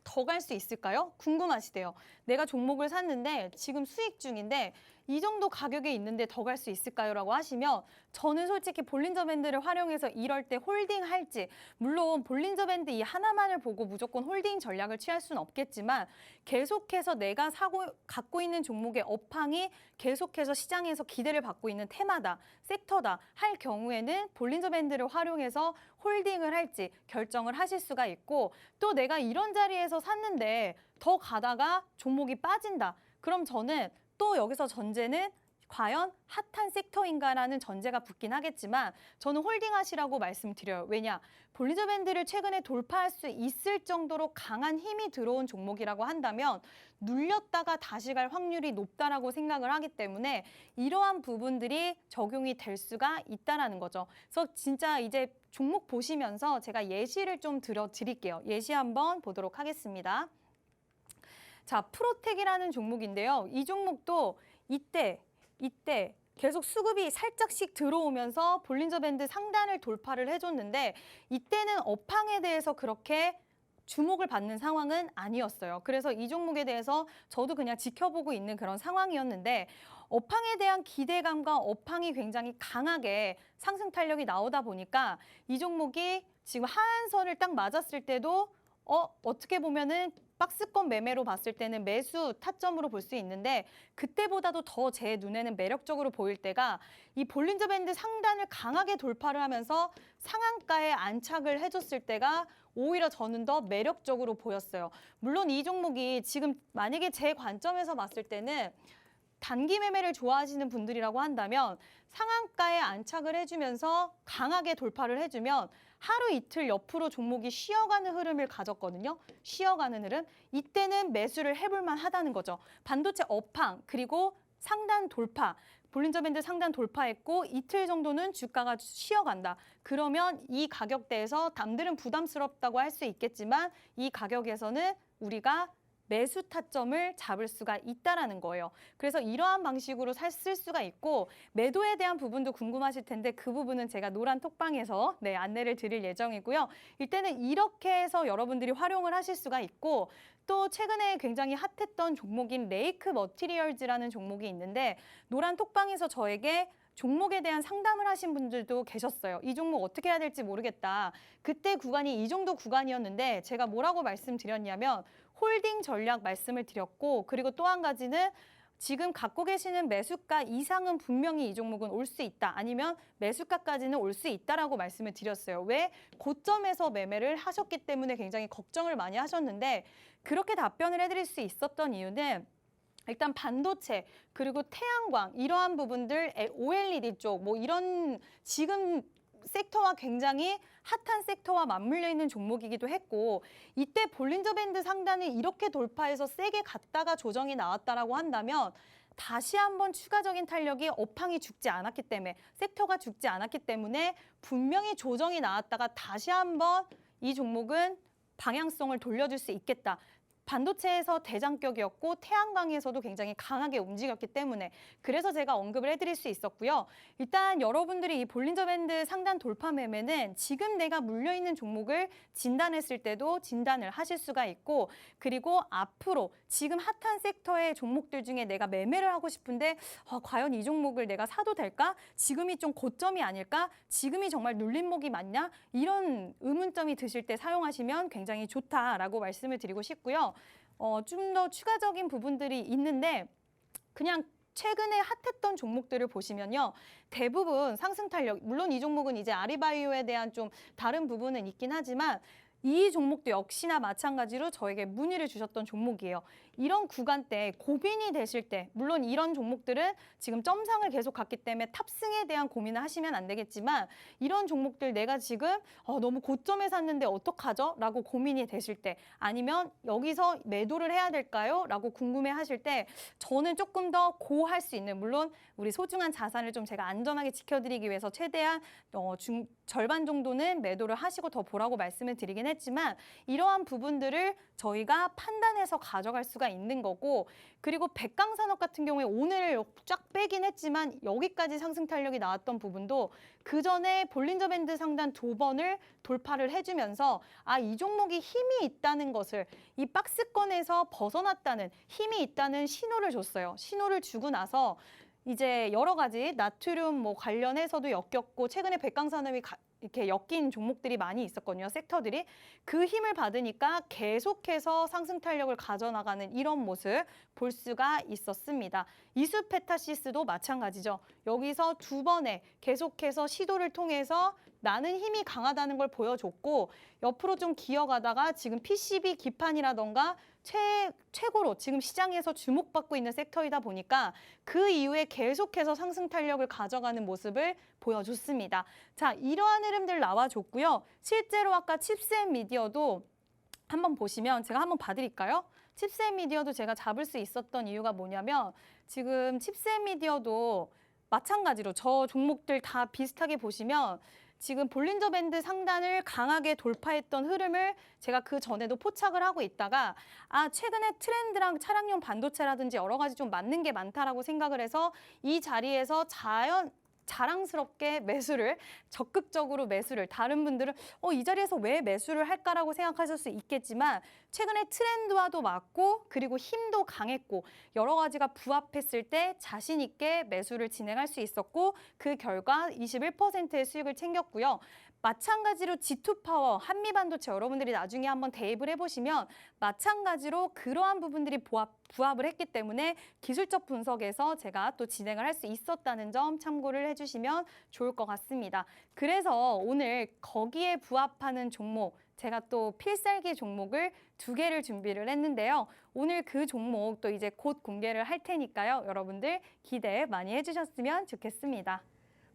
더 갈 수 있을까요? 궁금하시대요. 내가 종목을 샀는데 지금 수익 중인데 이 정도 가격에 있는데 더 갈 수 있을까요? 라고 하시면 저는 솔직히 볼린저 밴드를 활용해서 이럴 때 홀딩 할지 물론 볼린저 밴드 이 하나만을 보고 무조건 홀딩 전략을 취할 수는 없겠지만 계속해서 내가 갖고 있는 종목의 업황이 계속해서 시장에서 기대를 받고 있는 테마다, 섹터다 할 경우에는 볼린저 밴드를 활용해서 홀딩을 할지 결정을 하실 수가 있고 또 내가 이런 자리에서 샀는데 더 가다가 종목이 빠진다. 그럼 저는 또 여기서 전제는 과연 핫한 섹터인가라는 전제가 붙긴 하겠지만 저는 홀딩하시라고 말씀드려요. 왜냐? 볼린저 밴드를 최근에 돌파할 수 있을 정도로 강한 힘이 들어온 종목이라고 한다면 눌렸다가 다시 갈 확률이 높다라고 생각을 하기 때문에 이러한 부분들이 적용이 될 수가 있다라는 거죠. 그래서 진짜 이제 종목 보시면서 제가 예시를 좀 드릴게요. 예시 한번 보도록 하겠습니다. 자, 프로텍이라는 종목인데요. 이 종목도 이때 계속 수급이 살짝씩 들어오면서 볼린저 밴드 상단을 돌파를 해줬는데 이때는 업황에 대해서 그렇게 주목을 받는 상황은 아니었어요. 그래서 이 종목에 대해서 저도 그냥 지켜보고 있는 그런 상황이었는데 업황에 대한 기대감과 업황이 굉장히 강하게 상승 탄력이 나오다 보니까 이 종목이 지금 하한선을 딱 맞았을 때도 어떻게 보면은 박스권 매매로 봤을 때는 매수 타점으로 볼 수 있는데 그때보다도 더 제 눈에는 매력적으로 보일 때가 이 볼린저 밴드 상단을 강하게 돌파를 하면서 상한가에 안착을 해줬을 때가 오히려 저는 더 매력적으로 보였어요. 물론 이 종목이 지금 만약에 제 관점에서 봤을 때는 단기 매매를 좋아하시는 분들이라고 한다면 상한가에 안착을 해주면서 강하게 돌파를 해주면 하루 이틀 옆으로 종목이 쉬어가는 흐름을 가졌거든요. 쉬어가는 흐름. 이때는 매수를 해볼만 하다는 거죠. 반도체 업황 그리고 상단 돌파. 볼린저 밴드 상단 돌파했고 이틀 정도는 주가가 쉬어간다. 그러면 이 가격대에서 남들은 부담스럽다고 할 수 있겠지만 이 가격에서는 우리가 매수 타점을 잡을 수가 있다라는 거예요. 그래서 이러한 방식으로 쓸 수가 있고 매도에 대한 부분도 궁금하실 텐데 그 부분은 제가 노란 톡방에서 안내를 드릴 예정이고요. 이때는 이렇게 해서 여러분들이 활용을 하실 수가 있고 또 최근에 굉장히 핫했던 종목인 레이크 머티리얼즈라는 종목이 있는데 노란 톡방에서 저에게 종목에 대한 상담을 하신 분들도 계셨어요. 이 종목 어떻게 해야 될지 모르겠다. 그때 구간이 이 정도 구간이었는데 제가 뭐라고 말씀드렸냐면 홀딩 전략 말씀을 드렸고 그리고 또 한 가지는 지금 갖고 계시는 매수가 이상은 분명히 이 종목은 올 수 있다. 아니면 매수가까지는 올 수 있다라고 말씀을 드렸어요. 왜? 고점에서 매매를 하셨기 때문에 굉장히 걱정을 많이 하셨는데 그렇게 답변을 해드릴 수 있었던 이유는 일단 반도체 그리고 태양광 이러한 부분들 OLED 쪽 뭐 이런 지금 섹터와 굉장히 핫한 섹터와 맞물려 있는 종목이기도 했고 이때 볼린저 밴드 상단을 이렇게 돌파해서 세게 갔다가 조정이 나왔다라고 한다면 다시 한번 추가적인 탄력이 업황이 죽지 않았기 때문에 섹터가 죽지 않았기 때문에 분명히 조정이 나왔다가 다시 한번 이 종목은 방향성을 돌려줄 수 있겠다. 반도체에서 대장격이었고 태양광에서도 굉장히 강하게 움직였기 때문에 그래서 제가 언급을 해드릴 수 있었고요. 일단 여러분들이 이 볼린저 밴드 상단 돌파 매매는 지금 내가 물려있는 종목을 진단했을 때도 진단을 하실 수가 있고 그리고 앞으로 지금 핫한 섹터의 종목들 중에 내가 매매를 하고 싶은데 과연 이 종목을 내가 사도 될까? 지금이 좀 고점이 아닐까? 지금이 정말 눌림목이 맞냐? 이런 의문점이 드실 때 사용하시면 굉장히 좋다라고 말씀을 드리고 싶고요. 좀 더 추가적인 부분들이 있는데 그냥 최근에 핫했던 종목들을 보시면요. 대부분 상승 탄력, 물론 이 종목은 이제 아리바이오에 대한 좀 다른 부분은 있긴 하지만 이 종목도 역시나 마찬가지로 저에게 문의를 주셨던 종목이에요. 이런 구간대 고민이 되실 때 물론 이런 종목들은 지금 점상을 계속 갔기 때문에 탑승에 대한 고민을 하시면 안 되겠지만 이런 종목들 내가 지금 너무 고점에 샀는데 어떡하죠? 라고 고민이 되실 때 아니면 여기서 매도를 해야 될까요? 라고 궁금해 하실 때 저는 조금 더 고할 수 있는 물론 우리 소중한 자산을 좀 제가 안전하게 지켜드리기 위해서 최대한 절반 정도는 매도를 하시고 더 보라고 말씀을 드리긴 했지만 이러한 부분들을 저희가 판단해서 가져갈 수가 있는 거고 그리고 백강산업 같은 경우에 오늘 쫙 빼긴 했지만 여기까지 상승 탄력이 나왔던 부분도 그 전에 볼린저 밴드 상단 2번을 돌파를 해주면서 이 종목이 힘이 있다는 것을 이 박스권에서 벗어났다는 힘이 있다는 신호를 줬어요. 신호를 주고 나서 이제 여러 가지 나트륨 관련해서도 엮였고 최근에 백강산업이 이렇게 엮인 종목들이 많이 있었거든요. 섹터들이. 그 힘을 받으니까 계속해서 상승 탄력을 가져나가는 이런 모습 볼 수가 있었습니다. 이수페타시스도 마찬가지죠. 여기서 2번에 계속해서 시도를 통해서 나는 힘이 강하다는 걸 보여줬고 옆으로 좀 기어가다가 지금 PCB 기판이라던가 최고로 지금 시장에서 주목받고 있는 섹터이다 보니까 그 이후에 계속해서 상승 탄력을 가져가는 모습을 보여줬습니다. 자, 이러한 흐름들 나와줬고요. 실제로 아까 칩스앤미디어도 한번 보시면 제가 한번 봐드릴까요? 칩스앤미디어도 제가 잡을 수 있었던 이유가 뭐냐면 지금 칩스앤미디어도 마찬가지로 저 종목들 다 비슷하게 보시면 지금 볼린저 밴드 상단을 강하게 돌파했던 흐름을 제가 그 전에도 포착을 하고 있다가 최근에 트렌드랑 차량용 반도체라든지 여러 가지 좀 맞는 게 많다라고 생각을 해서 이 자리에서 자랑스럽게 매수를 적극적으로 매수를 다른 분들은 이 자리에서 왜 매수를 할까라고 생각하실 수 있겠지만 최근에 트렌드와도 맞고 그리고 힘도 강했고 여러 가지가 부합했을 때 자신 있게 매수를 진행할 수 있었고 그 결과 21%의 수익을 챙겼고요. 마찬가지로 G2파워, 한미반도체 여러분들이 나중에 한번 대입을 해보시면 마찬가지로 그러한 부분들이 부합을 했기 때문에 기술적 분석에서 제가 또 진행을 할 수 있었다는 점 참고를 해주시면 좋을 것 같습니다. 그래서 오늘 거기에 부합하는 종목, 제가 또 필살기 종목을 2개를 준비를 했는데요. 오늘 그 종목 또 이제 곧 공개를 할 테니까요. 여러분들 기대 많이 해주셨으면 좋겠습니다.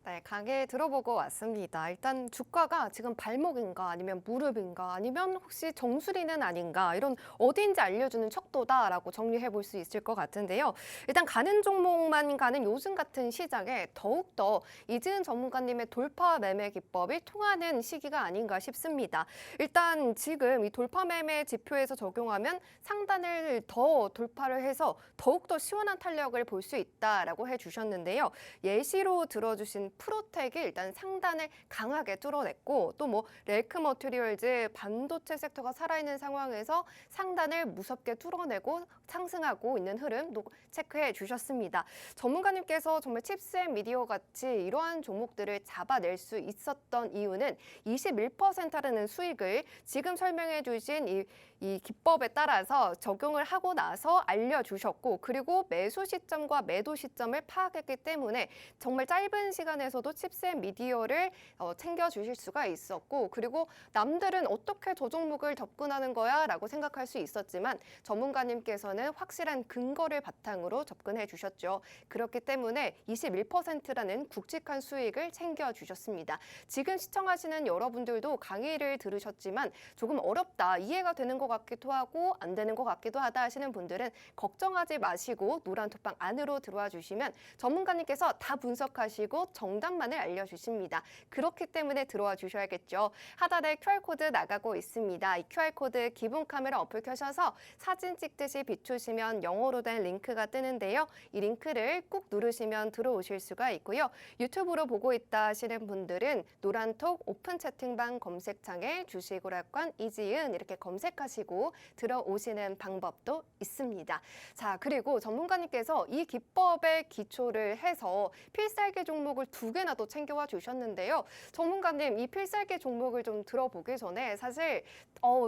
네, 강의 들어보고 왔습니다. 일단 주가가 지금 발목인가 아니면 무릎인가 아니면 혹시 정수리는 아닌가 이런 어디인지 알려주는 척도다라고 정리해 볼 수 있을 것 같은데요. 일단 가는 종목만 가는 요즘 같은 시장에 더욱더 이지은 전문가님의 돌파 매매 기법이 통하는 시기가 아닌가 싶습니다. 일단 지금 이 돌파 매매 지표에서 적용하면 상단을 더 돌파를 해서 더욱더 시원한 탄력을 볼 수 있다라고 해주셨는데요. 예시로 들어주신 프로텍이 일단 상단을 강하게 뚫어냈고 또 렐크 머티리얼즈 반도체 섹터가 살아있는 상황에서 상단을 무섭게 뚫어내고 상승하고 있는 흐름도 체크해 주셨습니다. 전문가님께서 정말 칩스앤미디어 같이 이러한 종목들을 잡아낼 수 있었던 이유는 21%라는 수익을 지금 설명해 주신 이 기법에 따라서 적용을 하고 나서 알려주셨고 그리고 매수 시점과 매도 시점을 파악했기 때문에 정말 짧은 시간에 안에서도 칩셋 미디어를 챙겨주실 수가 있었고, 그리고 남들은 어떻게 저 종목을 접근하는 거야? 라고 생각할 수 있었지만 전문가님께서는 확실한 근거를 바탕으로 접근해 주셨죠. 그렇기 때문에 21%라는 굵직한 수익을 챙겨주셨습니다. 지금 시청하시는 여러분들도 강의를 들으셨지만 조금 어렵다, 이해가 되는 것 같기도 하고 안 되는 것 같기도 하다 하시는 분들은 걱정하지 마시고 노란톡방 안으로 들어와 주시면 전문가님께서 다 분석하시고 정답만을 알려주십니다. 그렇기 때문에 들어와 주셔야겠죠. 하단에 QR코드 나가고 있습니다. 이 QR코드 기본 카메라 어플 켜셔서 사진 찍듯이 비추시면 영어로 된 링크가 뜨는데요. 이 링크를 꾹 누르시면 들어오실 수가 있고요. 유튜브로 보고 있다 하시는 분들은 노란톡 오픈 채팅방 검색창에 주식오락관 이지은 이렇게 검색하시고 들어오시는 방법도 있습니다. 자, 그리고 전문가님께서 이 기법에 기초를 해서 필살기 종목을 2개나 더 챙겨와 주셨는데요. 전문가님, 이 필살기 종목을 좀 들어보기 전에 사실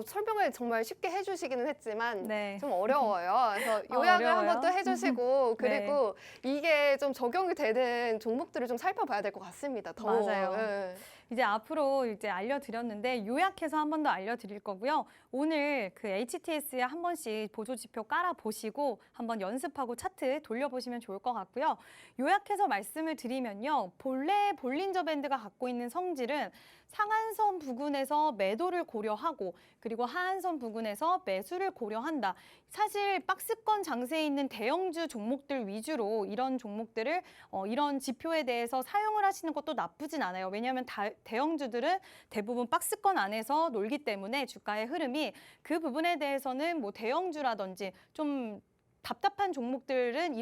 설명을 정말 쉽게 해주시기는 했지만 네. 좀 어려워요. 그래서 요약을 어려워요? 한번 또 해주시고 그리고 이게 좀 적용이 되는 종목들을 좀 살펴봐야 될 것 같습니다. 더. 맞아요. 예. 이제 앞으로 이제 알려드렸는데 요약해서 한 번 더 알려드릴 거고요. 오늘 그 HTS에 한 번씩 보조 지표 깔아 보시고 한번 연습하고 차트 돌려보시면 좋을 것 같고요. 요약해서 말씀을 드리면요. 본래 볼린저 밴드가 갖고 있는 성질은 상한선 부근에서 매도를 고려하고 그리고 하한선 부근에서 매수를 고려한다. 사실 박스권 장세에 있는 대형주 종목들 위주로 이런 종목들을 이런 지표에 대해서 사용을 하시는 것도 나쁘진 않아요. 왜냐하면 대형주들은 대부분 박스권 안에서 놀기 때문에 주가의 흐름이 그 부분에 대해서는 뭐 대형주라든지 좀 답답한 종목들은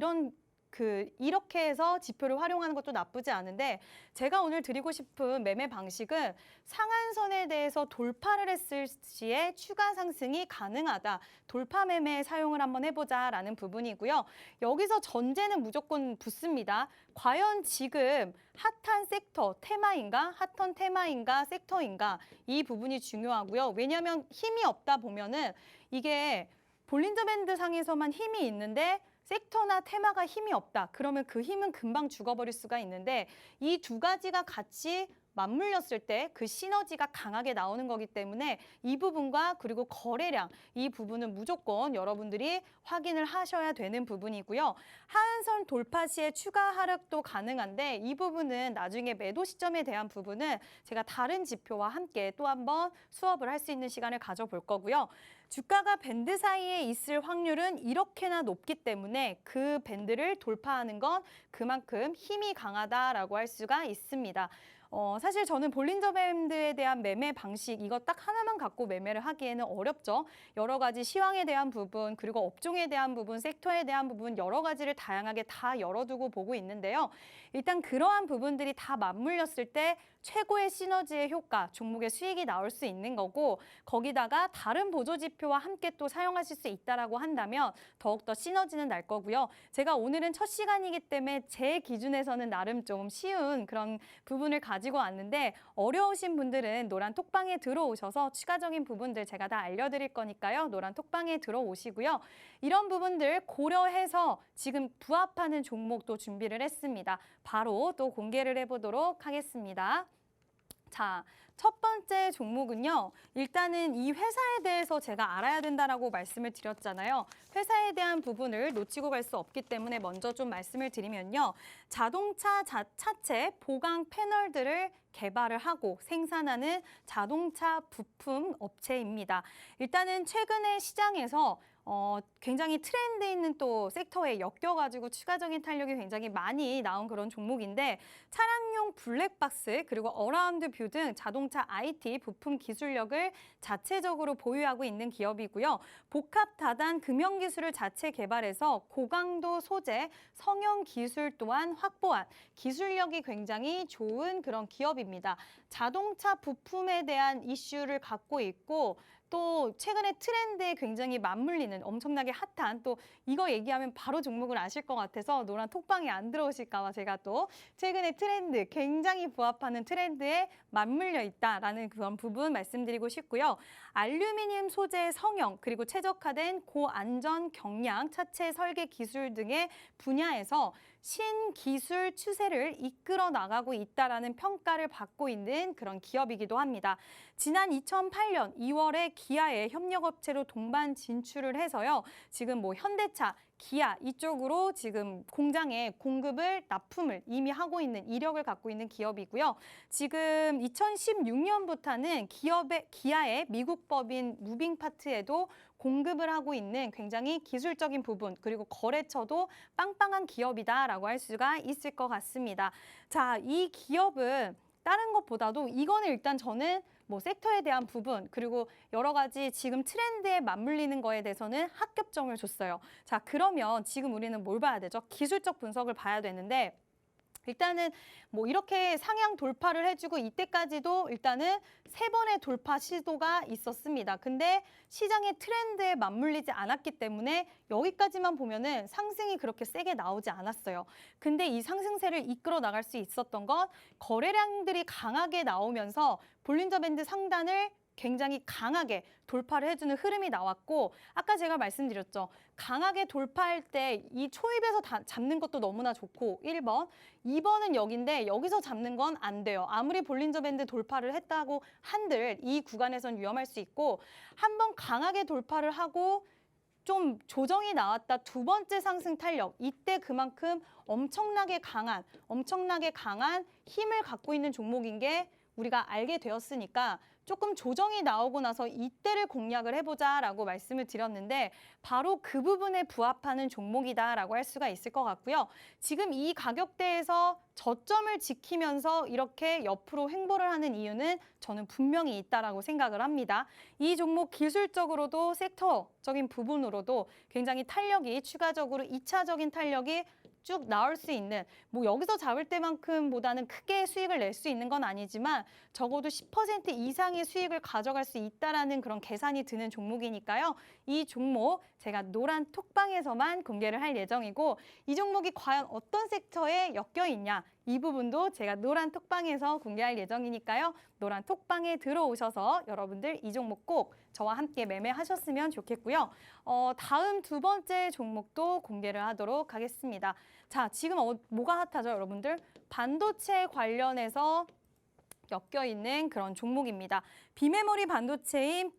이렇게 해서 지표를 활용하는 것도 나쁘지 않은데 제가 오늘 드리고 싶은 매매 방식은 상한선에 대해서 돌파를 했을 시에 추가 상승이 가능하다. 돌파 매매에 사용을 한번 해보자라는 부분이고요. 여기서 전제는 무조건 붙습니다. 과연 지금 핫한 섹터, 테마인가? 핫한 테마인가? 섹터인가? 이 부분이 중요하고요. 왜냐하면 힘이 없다 보면은 이게 볼린저 밴드 상에서만 힘이 있는데 섹터나 테마가 힘이 없다. 그러면 그 힘은 금방 죽어버릴 수가 있는데 이 2가지가 같이 맞물렸을 때 그 시너지가 강하게 나오는 거기 때문에 이 부분과 그리고 거래량 이 부분은 무조건 여러분들이 확인을 하셔야 되는 부분이고요. 하한선 돌파 시에 추가 하락도 가능한데 이 부분은 나중에 매도 시점에 대한 부분은 제가 다른 지표와 함께 또 한번 수업을 할 수 있는 시간을 가져볼 거고요. 주가가 밴드 사이에 있을 확률은 이렇게나 높기 때문에 그 밴드를 돌파하는 건 그만큼 힘이 강하다라고 할 수가 있습니다. 사실 저는 볼린저 밴드에 대한 매매 방식 이거 딱 하나만 갖고 매매를 하기에는 어렵죠. 여러 가지 시황에 대한 부분 그리고 업종에 대한 부분, 섹터에 대한 부분 여러 가지를 다양하게 다 열어두고 보고 있는데요. 일단 그러한 부분들이 다 맞물렸을 때 최고의 시너지의 효과, 종목의 수익이 나올 수 있는 거고 거기다가 다른 보조 지표와 함께 또 사용하실 수 있다라고 한다면 더욱더 시너지는 날 거고요. 제가 오늘은 첫 시간이기 때문에 제 기준에서는 나름 좀 쉬운 그런 부분을 가지고 왔는데 어려우신 분들은 노란 톡방에 들어오셔서 추가적인 부분들 제가 다 알려드릴 거니까요. 노란 톡방에 들어오시고요. 이런 부분들 고려해서 지금 부합하는 종목도 준비를 했습니다. 바로 또 공개를 해보도록 하겠습니다. 자, 첫 번째 종목은요. 일단은 이 회사에 대해서 제가 알아야 된다라고 말씀을 드렸잖아요. 회사에 대한 부분을 놓치고 갈 수 없기 때문에 먼저 좀 말씀을 드리면요. 자동차 차체 보강 패널들을 개발을 하고 생산하는 자동차 부품 업체입니다. 일단은 최근에 시장에서 굉장히 트렌드 있는 또 섹터에 엮여가지고 추가적인 탄력이 굉장히 많이 나온 그런 종목인데 차량용 블랙박스 그리고 어라운드 뷰 등 자동차 IT 부품 기술력을 자체적으로 보유하고 있는 기업이고요. 복합 다단 금형 기술을 자체 개발해서 고강도 소재, 성형 기술 또한 확보한 기술력이 굉장히 좋은 그런 기업입니다. 자동차 부품에 대한 이슈를 갖고 있고 또 최근에 트렌드에 굉장히 맞물리는 엄청나게 핫한 또 이거 얘기하면 바로 종목을 아실 것 같아서 노란 톡방에 안 들어오실까 봐 제가 또 최근에 트렌드 굉장히 부합하는 트렌드에 맞물려 있다라는 그런 부분 말씀드리고 싶고요. 알루미늄 소재 성형 그리고 최적화된 고안전 경량 차체 설계 기술 등의 분야에서 신기술 추세를 이끌어 나가고 있다라는 평가를 받고 있는 그런 기업이기도 합니다. 지난 2008년 2월에 기아의 협력업체로 동반 진출을 해서요. 지금 뭐 현대차, 기아 이쪽으로 지금 공장에 공급을 납품을 이미 하고 있는 이력을 갖고 있는 기업이고요. 지금 2016년부터는 기아의 미국 법인 무빙파트에도 공급을 하고 있는 굉장히 기술적인 부분 그리고 거래처도 빵빵한 기업이다라고 할 수가 있을 것 같습니다. 자, 이 기업은 다른 것보다도 이거는 일단 저는 뭐 섹터에 대한 부분 그리고 여러 가지 지금 트렌드에 맞물리는 거에 대해서는 합격점을 줬어요. 자, 그러면 지금 우리는 뭘 봐야 되죠? 기술적 분석을 봐야 되는데 일단은 뭐 이렇게 상향 돌파를 해주고 이때까지도 일단은 3번의 돌파 시도가 있었습니다. 근데 시장의 트렌드에 맞물리지 않았기 때문에 여기까지만 보면은 상승이 그렇게 세게 나오지 않았어요. 근데 이 상승세를 이끌어 나갈 수 있었던 건 거래량들이 강하게 나오면서 볼린저 밴드 상단을 굉장히 강하게 돌파를 해주는 흐름이 나왔고 아까 제가 말씀드렸죠. 강하게 돌파할 때 이 초입에서 잡는 것도 너무나 좋고 1번, 2번은 여기인데 여기서 잡는 건 안 돼요. 아무리 볼린저 밴드 돌파를 했다고 한들 이 구간에선 위험할 수 있고 한번 강하게 돌파를 하고 좀 조정이 나왔다 두 번째 상승 탄력 이때 그만큼 엄청나게 강한 힘을 갖고 있는 종목인 게 우리가 알게 되었으니까 조금 조정이 나오고 나서 이때를 공략을 해보자라고 말씀을 드렸는데 바로 그 부분에 부합하는 종목이다라고 할 수가 있을 것 같고요. 지금 이 가격대에서 저점을 지키면서 이렇게 옆으로 횡보를 하는 이유는 저는 분명히 있다라고 생각을 합니다. 이 종목 기술적으로도 섹터적인 부분으로도 굉장히 탄력이 추가적으로 2차적인 탄력이 쭉 나올 수 있는 뭐 여기서 잡을 때만큼보다는 크게 수익을 낼 수 있는 건 아니지만 적어도 10% 이상의 수익을 가져갈 수 있다라는 그런 계산이 드는 종목이니까요. 이 종목 제가 노란 톡방에서만 공개를 할 예정이고 이 종목이 과연 어떤 섹터에 엮여 있냐 이 부분도 제가 노란 톡방에서 공개할 예정이니까요. 노란 톡방에 들어오셔서 여러분들 이 종목 꼭 저와 함께 매매하셨으면 좋겠고요. 다음 두 번째 종목도 공개를 하도록 하겠습니다. 자, 지금 뭐가 핫하죠, 여러분들? 반도체 관련해서 엮여 있는 그런 종목입니다. 비메모리 반도체인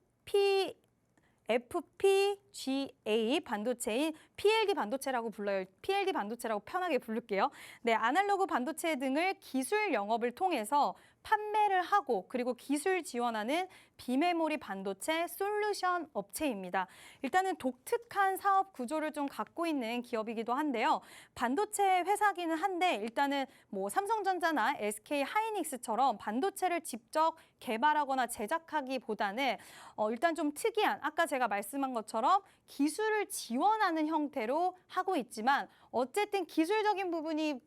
FPGA 반도체인 PLD 반도체라고 불러요. PLD 반도체라고 편하게 부를게요. 네, 아날로그 반도체 등을 기술 영업을 통해서 판매를 하고 그리고 기술 지원하는 비메모리 반도체 솔루션 업체입니다. 일단은 독특한 사업 구조를 좀 갖고 있는 기업이기도 한데요. 반도체 회사기는 한데 일단은 뭐 삼성전자나 SK 하이닉스처럼 반도체를 직접 개발하거나 제작하기보다는 일단 좀 특이한 아까 제가 말씀한 것처럼 기술을 지원하는 형태로 하고 있지만 어쨌든 기술적인 부분이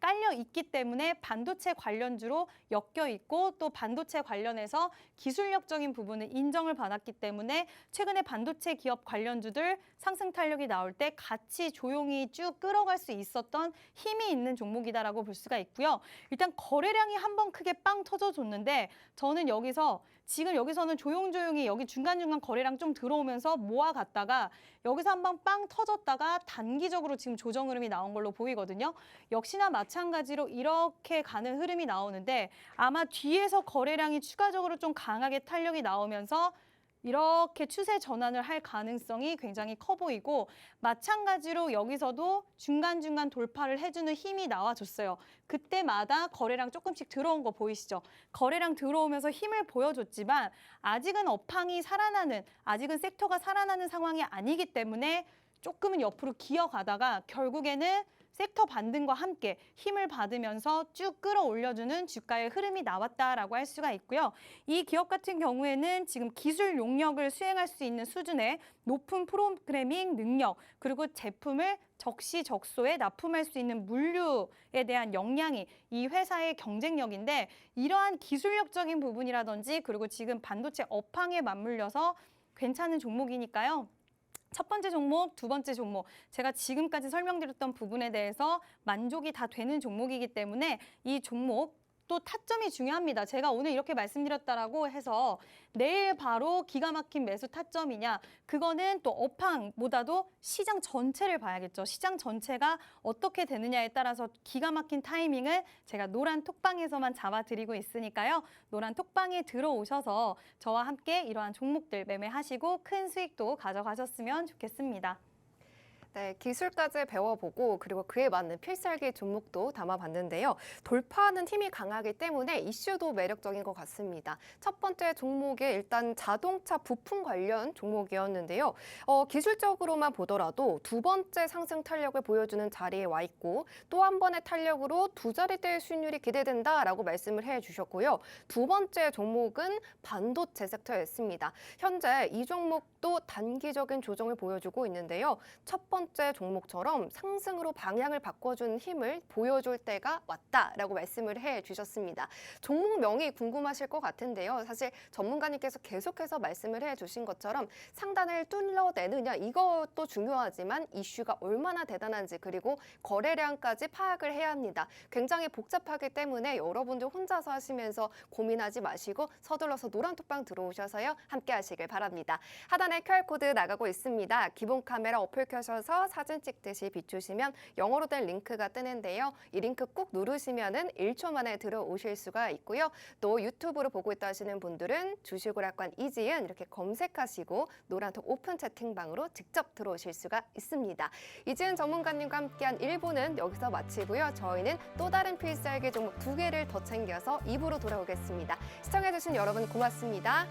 깔려 있기 때문에 반도체 관련주로 엮여 있고 또 반도체 관련해서 기술력적인 부분은 인정을 받았기 때문에 최근에 반도체 기업 관련주들 상승 탄력이 나올 때 같이 조용히 쭉 끌어갈 수 있었던 힘이 있는 종목이다라고 볼 수가 있고요. 일단 거래량이 한번 크게 빵 터져줬는데 저는 여기서는 조용조용히 여기 중간중간 거래량 좀 들어오면서 모아갔다가 여기서 한번 빵 터졌다가 단기적으로 지금 조정 흐름이 나온 걸로 보이거든요. 역시나 마찬가지로 이렇게 가는 흐름이 나오는데 아마 뒤에서 거래량이 추가적으로 좀 강하게 탄력이 나오면서 이렇게 추세 전환을 할 가능성이 굉장히 커 보이고 마찬가지로 여기서도 중간중간 돌파를 해주는 힘이 나와줬어요. 그때마다 거래량 조금씩 들어온 거 보이시죠? 거래량 들어오면서 힘을 보여줬지만 아직은 업황이 아직은 섹터가 살아나는 상황이 아니기 때문에 조금은 옆으로 기어가다가 결국에는 섹터 반등과 함께 힘을 받으면서 쭉 끌어올려주는 주가의 흐름이 나왔다라고 할 수가 있고요. 이 기업 같은 경우에는 지금 기술 용역을 수행할 수 있는 수준의 높은 프로그래밍 능력 그리고 제품을 적시적소에 납품할 수 있는 물류에 대한 역량이 이 회사의 경쟁력인데 이러한 기술력적인 부분이라든지 그리고 지금 반도체 업황에 맞물려서 괜찮은 종목이니까요. 첫 번째 종목, 두 번째 종목, 제가 지금까지 설명드렸던 부분에 대해서 만족이 다 되는 종목이기 때문에 이 종목 또 타점이 중요합니다. 제가 오늘 이렇게 말씀드렸다라고 해서 내일 바로 기가 막힌 매수 타점이냐, 그거는 또 업황보다도 시장 전체를 봐야겠죠. 시장 전체가 어떻게 되느냐에 따라서 기가 막힌 타이밍을 제가 노란 톡방에서만 잡아드리고 있으니까요. 노란 톡방에 들어오셔서 저와 함께 이러한 종목들 매매하시고 큰 수익도 가져가셨으면 좋겠습니다. 네, 기술까지 배워보고 그리고 그에 맞는 필살기 종목도 담아봤는데요. 돌파하는 힘이 강하기 때문에 이슈도 매력적인 것 같습니다. 첫 번째 종목이 일단 자동차 부품 관련 종목이었는데요. 기술적으로만 보더라도 두 번째 상승 탄력을 보여주는 자리에 와 있고 또 한 번의 탄력으로 두 자릿대의 수익률이 기대된다라고 말씀을 해주셨고요. 두 번째 종목은 반도체 섹터였습니다. 현재 이 종목도 단기적인 조정을 보여주고 있는데요. 첫 번째 종목처럼 상승으로 방향을 바꿔주는 힘을 보여줄 때가 왔다라고 말씀을 해주셨습니다. 종목명이 궁금하실 것 같은데요. 사실 전문가님께서 계속해서 말씀을 해주신 것처럼 상단을 뚫어내느냐 이것도 중요하지만 이슈가 얼마나 대단한지 그리고 거래량까지 파악을 해야 합니다. 굉장히 복잡하기 때문에 여러분들 혼자서 하시면서 고민하지 마시고 서둘러서 노란톡방 들어오셔서요. 함께 하시길 바랍니다. 하단에 QR코드 나가고 있습니다. 기본 카메라 어플 켜셔서 사진 찍듯이 비추시면 영어로 된 링크가 뜨는데요. 이 링크 꾹 누르시면은 1초 만에 들어오실 수가 있고요. 또 유튜브로 보고 있다 하시는 분들은 주식오락관 이지은 이렇게 검색하시고 노란톡 오픈 채팅방으로 직접 들어오실 수가 있습니다. 이지은 전문가님과 함께한 1부는 여기서 마치고요. 저희는 또 다른 필살기 종목 2개를 더 챙겨서 2부로 돌아오겠습니다. 시청해주신 여러분 고맙습니다.